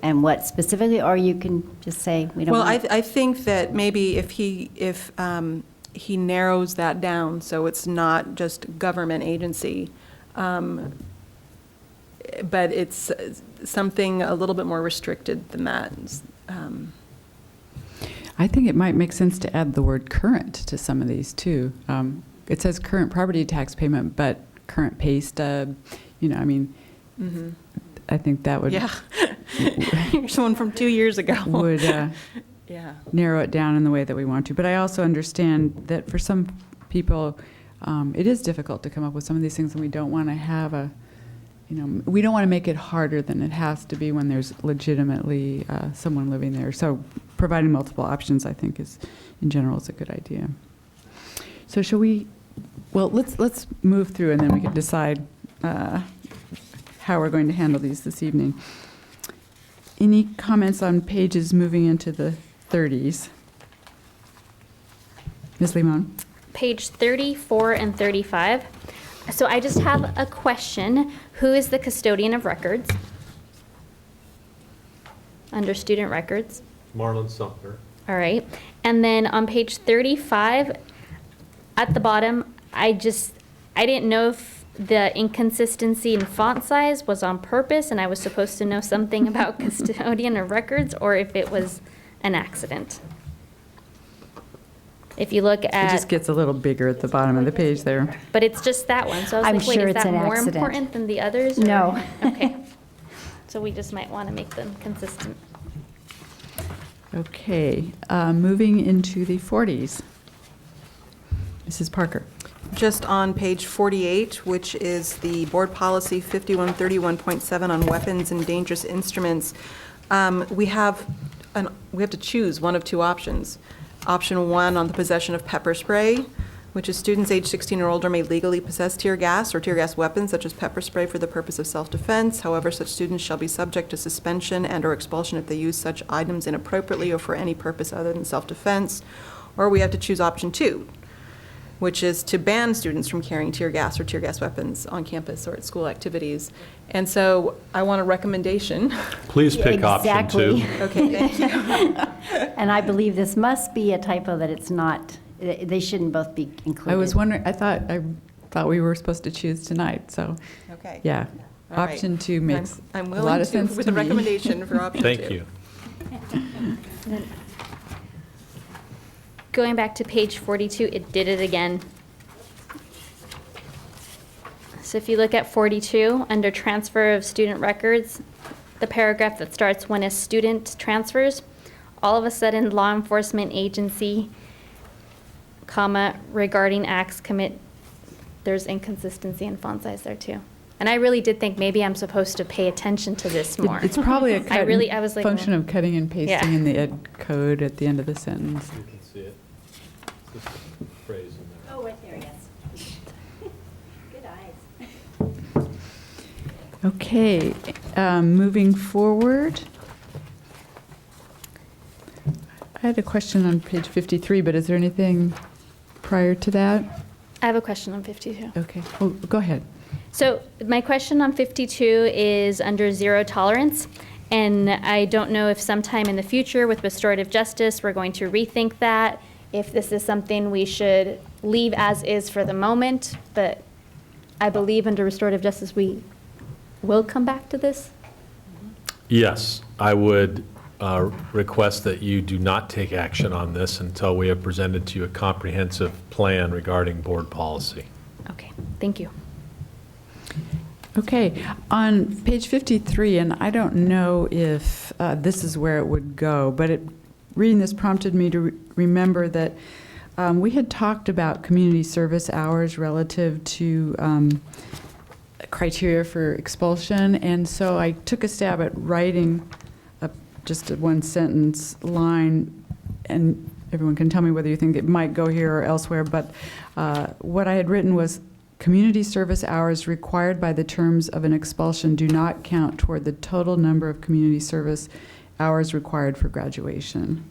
and what specifically, or you can just say we don't. Well, I think that maybe if he narrows that down, so it's not just government agency, but it's something a little bit more restricted than that. I think it might make sense to add the word current to some of these too. It says current property tax payment, but current pay stub, I mean, I think that would. Yeah. Here's one from 2 years ago. Would yeah. narrow it down in the way that we want to. But I also understand that for some people, it is difficult to come up with some of these things, and we don't want to have we don't want to make it harder than it has to be when there's legitimately someone living there. So providing multiple options, I think, in general, is a good idea. So shall we? Well, let's move through, and then we can decide how we're going to handle these this evening. Any comments on pages moving into the 30s? Ms. Limon? Page 34 and 35. So I just have a question. Who is the custodian of records? Under student records. Marlon Sumter. All right. And then on page 35, at the bottom, I didn't know if the inconsistency in font size was on purpose and I was supposed to know something about custodian of records, or if it was an accident. If you look at... It just gets a little bigger at the bottom of the page there. But it's just that one, so I was I'm like, wait, sure is it's that an more accident. important than the others? or- No. Okay. So we just might want to make them consistent. Okay, moving into the 40s. Mrs. Parker. Just on page 48, which is the board policy 5131.7 on weapons and dangerous instruments, we have to choose one of two options. Option 1 on the possession of pepper spray, which is students age 16 or older may legally possess tear gas or tear gas weapons such as pepper spray for the purpose of self-defense. However, such students shall be subject to suspension and or expulsion if they use such items inappropriately or for any purpose other than self-defense. Or we have to choose option 2, which is to ban students from carrying tear gas or tear gas weapons on campus or at school activities. And so I want a recommendation. Please pick option 2. Okay, thank you. And I believe this must be a typo, that it's not, they shouldn't both be included. I was wondering, I thought we were supposed to choose tonight, so. Okay. Yeah. All right. Option 2 makes I'm a willing lot of to, sense with to a me. recommendation for option 2. Thank you. Going back to page 42, it did it again. So if you look at 42, under transfer of student records, the paragraph that starts when a student transfers, all of a sudden law enforcement agency, comma, regarding acts there's inconsistency in font size there too. And I really did think maybe I'm supposed to pay attention to this more. It's probably a I was like, function of cutting and pasting Yeah. in the ed code at the end of the sentence. You can see it. It's just a phrase in there. Oh, right there, yes. Good eyes. Okay, moving forward. I had a question on page 53, but is there anything prior to that? I have a question on 52. Okay, well, go ahead. So my question on 52 is under zero tolerance. And I don't know if sometime in the future with restorative justice, we're going to rethink that, if this is something we should leave as is for the moment. But I believe under restorative justice, we will come back to this. Yes, I would request that you do not take action on this until we have presented to you a comprehensive plan regarding board policy. Okay, thank you. Okay, on page 53, and I don't know if this is where it would go, but reading this prompted me to remember that we had talked about community service hours relative to criteria for expulsion, and so I took a stab at writing just a one-sentence line, and everyone can tell me whether you think it might go here or elsewhere, but what I had written was, community service hours required by the terms of an expulsion do not count toward the total number of community service hours required for graduation.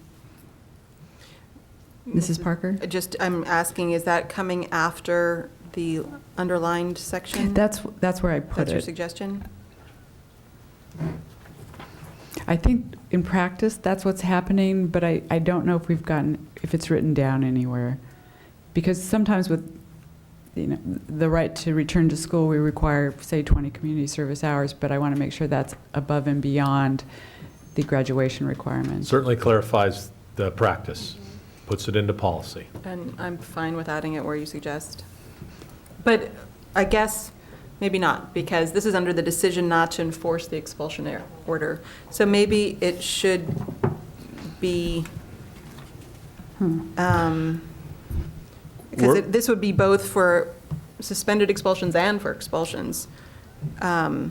Mrs. Parker? I'm asking, is that coming after the underlined section? That's where I put it. That's your suggestion? I think in practice that's what's happening, but I don't know if it's written down anywhere. Because sometimes with the right to return to school, we require, say, 20 community service hours, but I want to make sure that's above and beyond the graduation requirement. Certainly clarifies the practice, puts it into policy. And I'm fine with adding it where you suggest. But I guess maybe not, because this is under the decision not to enforce the expulsion order. So maybe it should be, because this would be both for suspended expulsions and for expulsions. We're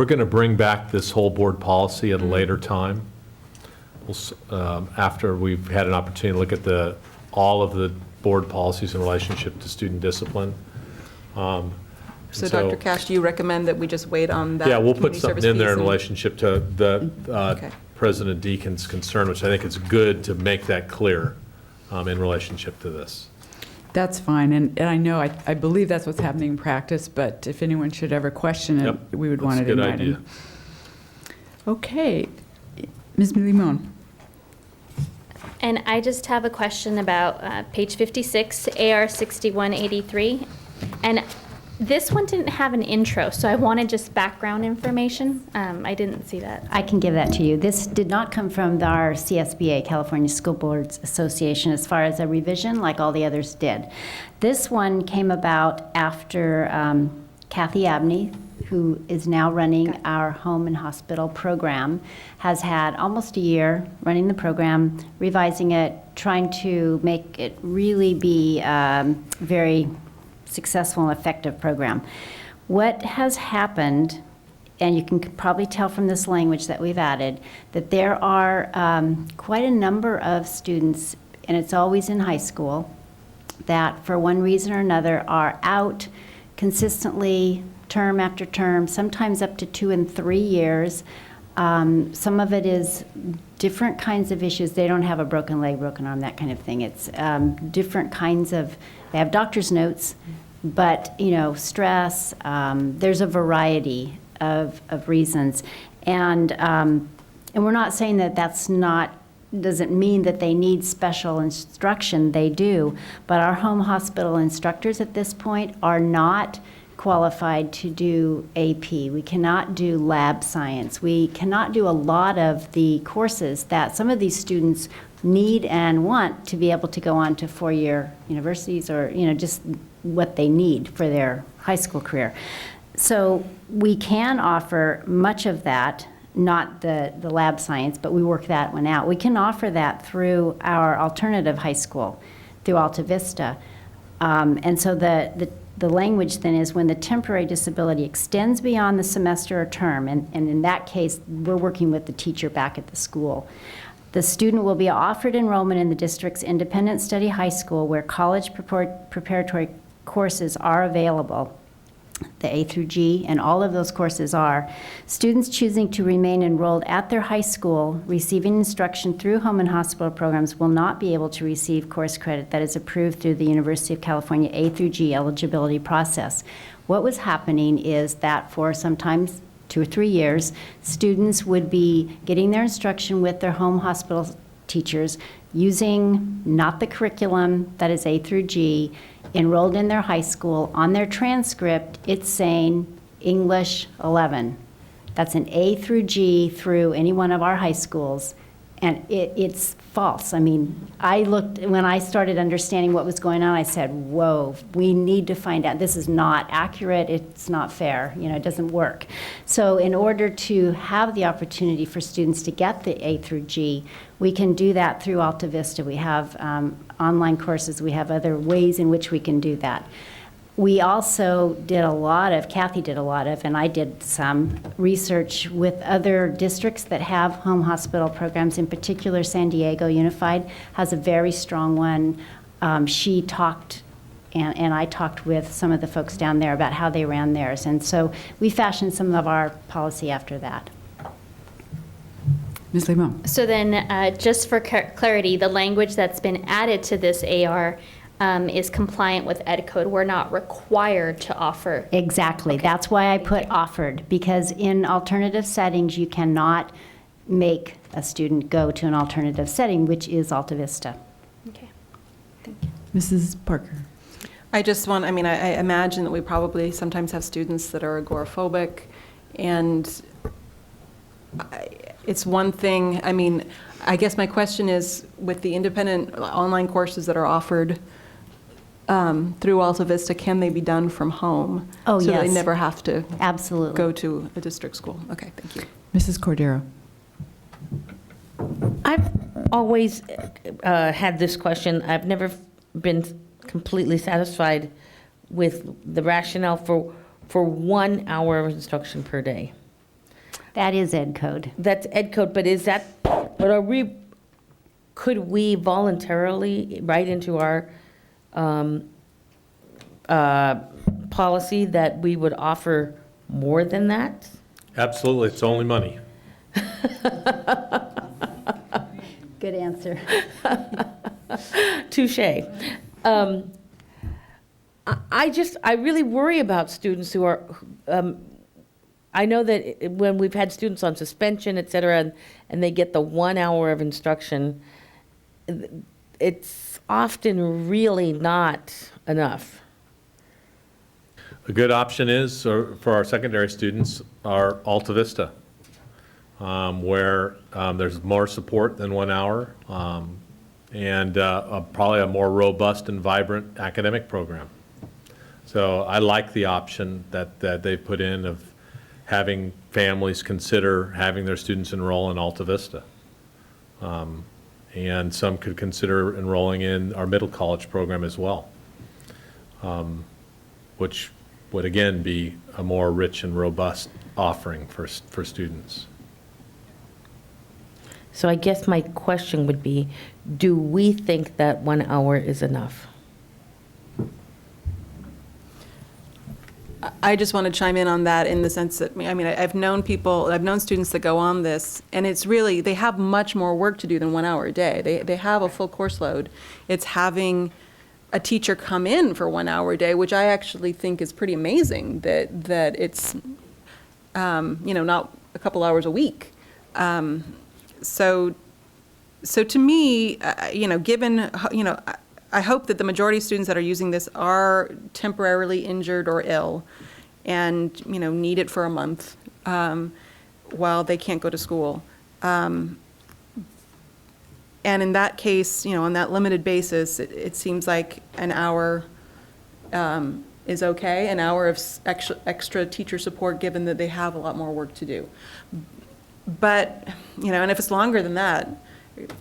going to bring back this whole board policy at a later time, after we've had an opportunity to look at all of the board policies in relationship to student discipline. So Dr. Cash, do you recommend that we just wait on that? Yeah, we'll put community something service in there piece in and- relationship to the President Deacon's concern, which I think is good to make that clear in relationship to this. That's fine, and I know, I believe that's what's happening in practice, but if anyone should ever question it, we would want it in That's a good writing. Okay, Ms. Limon. And I just have a question about page 56, AR 6183. And this one didn't have an intro, so I wanted just background information. I didn't see that. I can give that to you. This did not come from our CSBA, California School Boards Association, as far as a revision, like all the others did. This one came about after Kathy Abney, who is now running our home and hospital program, has had almost a year running the program, revising it, trying to make it really be very successful and effective program. What has happened, and you can probably tell from this language that we've added, that there are quite a number of students, and it's always in high school, that for one reason or another are out consistently term after term, sometimes up to 2 and 3 years. Some of it is different kinds of issues. They don't have a broken leg, broken arm, that kind of thing. It's different kinds of, they have doctor's notes, but, stress, there's a variety of reasons. And we're not saying that doesn't mean that they need special instruction. They do. But our home hospital instructors at this point are not qualified to do AP. We cannot do lab science. We cannot do a lot of the courses that some of these students need and want to be able to go on to 4-year universities, or just what they need for their high school career. So we can offer much of that, not the lab science, but we work that one out. We can offer that through our alternative high school, through Alta Vista. And so the language then is when the temporary disability extends beyond the semester or term, and in that case, we're working with the teacher back at the school. The student will be offered enrollment in the district's independent study high school where college preparatory courses are available, the A through G, and all of those courses are. Students choosing to remain enrolled at their high school receiving instruction through home and hospital programs will not be able to receive course credit that is approved through the University of California A through G eligibility process. What was happening is that for sometimes 2 or 3 years, students would be getting their instruction with their home hospital teachers using not the curriculum that is A through G, enrolled in their high school. On their transcript, it's saying English 11. That's an A through G through any one of our high schools. And it's false. I mean, when I started understanding what was going on, I said, whoa, we need to find out. This is not accurate. It's not fair. It doesn't work. So in order to have the opportunity for students to get the A through G, we can do that through Alta Vista. We have online courses. We have other ways in which we can do that. We also Kathy did a lot of, and I did some research with other districts that have home hospital programs. In particular, San Diego Unified has a very strong one. She talked, and I talked with some of the folks down there about how they ran theirs. And so we fashioned some of our policy after that. Ms. Limon. So then, just for clarity, the language that's been added to this AR is compliant with Ed Code. We're not required to offer. Exactly. Okay. That's why I put offered, because in alternative settings, you cannot make a student go to an alternative setting, which is Alta Vista. Okay. Thank you. Mrs. Parker. I imagine that we probably sometimes have students that are agoraphobic, and it's one thing, I guess my question is, with the independent online courses that are offered through Alta Vista, can they be done from home? Oh, so yes. they never have to absolutely go to a district school. Okay, thank you. Mrs. Cordero. I've always had this question. I've never been completely satisfied with the rationale for 1 hour of instruction per day. That is Ed Code. That's Ed Code, but could we voluntarily write into our policy that we would offer more than that? Absolutely, it's only money. Good answer. Touche. I really worry about students who are, I know that when we've had students on suspension, et cetera, and they get the 1 hour of instruction, it's often really not enough. A good option is, for our secondary students, our Alta Vista, where there's more support than 1 hour, and probably a more robust and vibrant academic program. So I like the option that they put in of having families consider having their students enroll in Alta Vista. And some could consider enrolling in our middle college program as well, which would again be a more rich and robust offering for students. So I guess my question would be, do we think that 1 hour is enough? I just want to chime in on that in the sense that, I've known students that go on this, and it's really, they have much more work to do than 1 hour a day. They have a full course load. It's having a teacher come in for 1 hour a day, which I actually think is pretty amazing, that it's, not a couple hours a week. So to me, given, I hope that the majority of students that are using this are temporarily injured or ill and, need it for a month while they can't go to school. And in that case, on that limited basis, it seems like an hour is okay, an hour of extra teacher support, given that they have a lot more work to do. But, and if it's longer than that,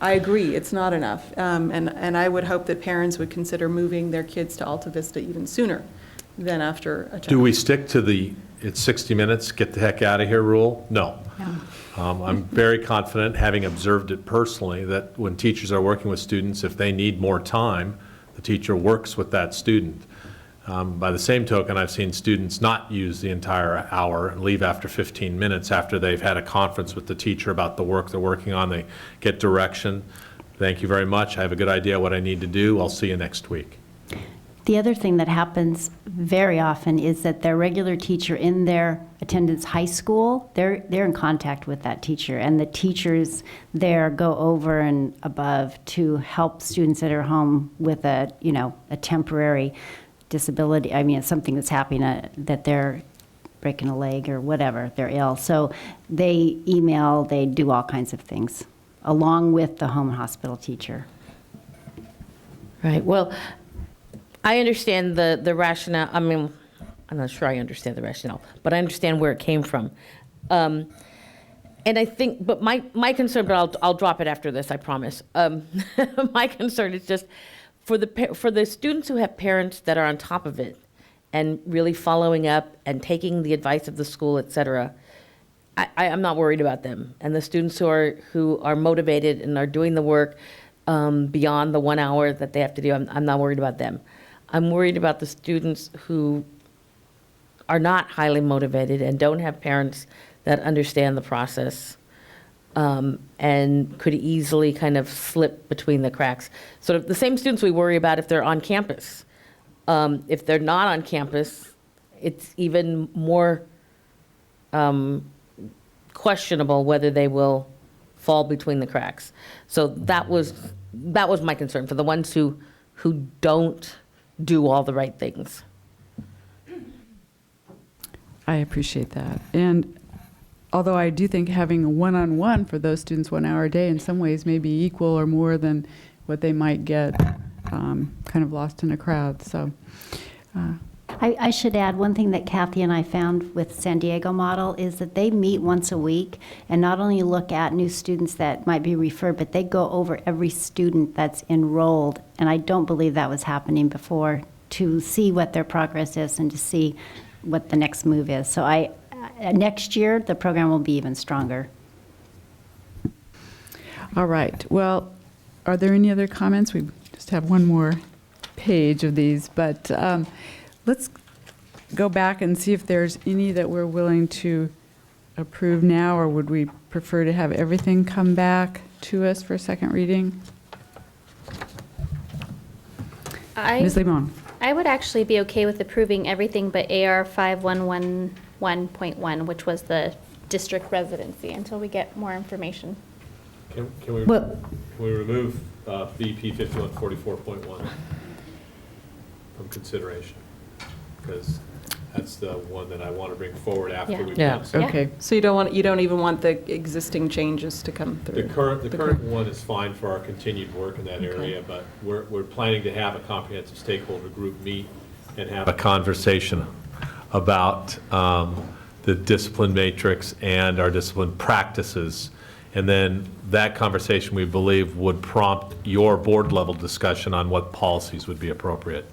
I agree, it's not enough. And I would hope that parents would consider moving their kids to Alta Vista even sooner than after a term. Do we stick to it's 60 minutes, get the heck out of here rule? No. I'm very confident, having observed it personally, that when teachers are working with students, if they need more time, the teacher works with that student. By the same token, I've seen students not use the entire hour and leave after 15 minutes after they've had a conference with the teacher about the work they're working on. They get direction. Thank you very much. I have a good idea what I need to do. I'll see you next week. The other thing that happens very often is that their regular teacher in their attendance high school, they're in contact with that teacher, and the teachers there go over and above to help students that are home with a temporary disability. It's something that's happening, that they're breaking a leg or whatever, they're ill. So they email, they do all kinds of things. along with the home hospital teacher. Right, well, I understand the rationale, I mean, I'm not sure I understand the rationale, but I understand where it came from. And I think, but my concern, but I'll drop it after this, I promise. My concern is just for the students who have parents that are on top of it and really following up and taking the advice of the school, et cetera, I'm not worried about them. And the students who are motivated and are doing the work beyond the 1 hour that they have to do, I'm not worried about them. I'm worried about the students who are not highly motivated and don't have parents that understand the process and could easily kind of slip between the cracks. Sort of the same students we worry about if they're on campus. If they're not on campus, it's even more questionable whether they will fall between the cracks. So that was my concern for the ones who don't do all the right things. I appreciate that. And although I do think having a one-on-one for those students 1 hour a day in some ways may be equal or more than what they might get kind of lost in a crowd. So. I should add, one thing that Kathy and I found with San Diego model is that they meet once a week and not only look at new students that might be referred, but they go over every student that's enrolled. And I don't believe that was happening before, to see what their progress is and to see what the next move is. So next year, the program will be even stronger. All right. Well, are there any other comments? We just have one more page of these, but let's go back and see if there's any that we're willing to approve now, or would we prefer to have everything come back to us for second reading? Ms. Limon. I would actually be okay with approving everything but AR 5111.1, which was the district residency, until we get more information. Can we remove BP 5144.1 from consideration? Because that's the one that I want to bring forward after we've done something. Okay. So you don't even want the existing changes to come through? The current one is fine for our continued work in that area, but we're planning to have a comprehensive stakeholder group meet and have a conversation about the discipline matrix and our discipline practices. And then that conversation, we believe, would prompt your board level discussion on what policies would be appropriate.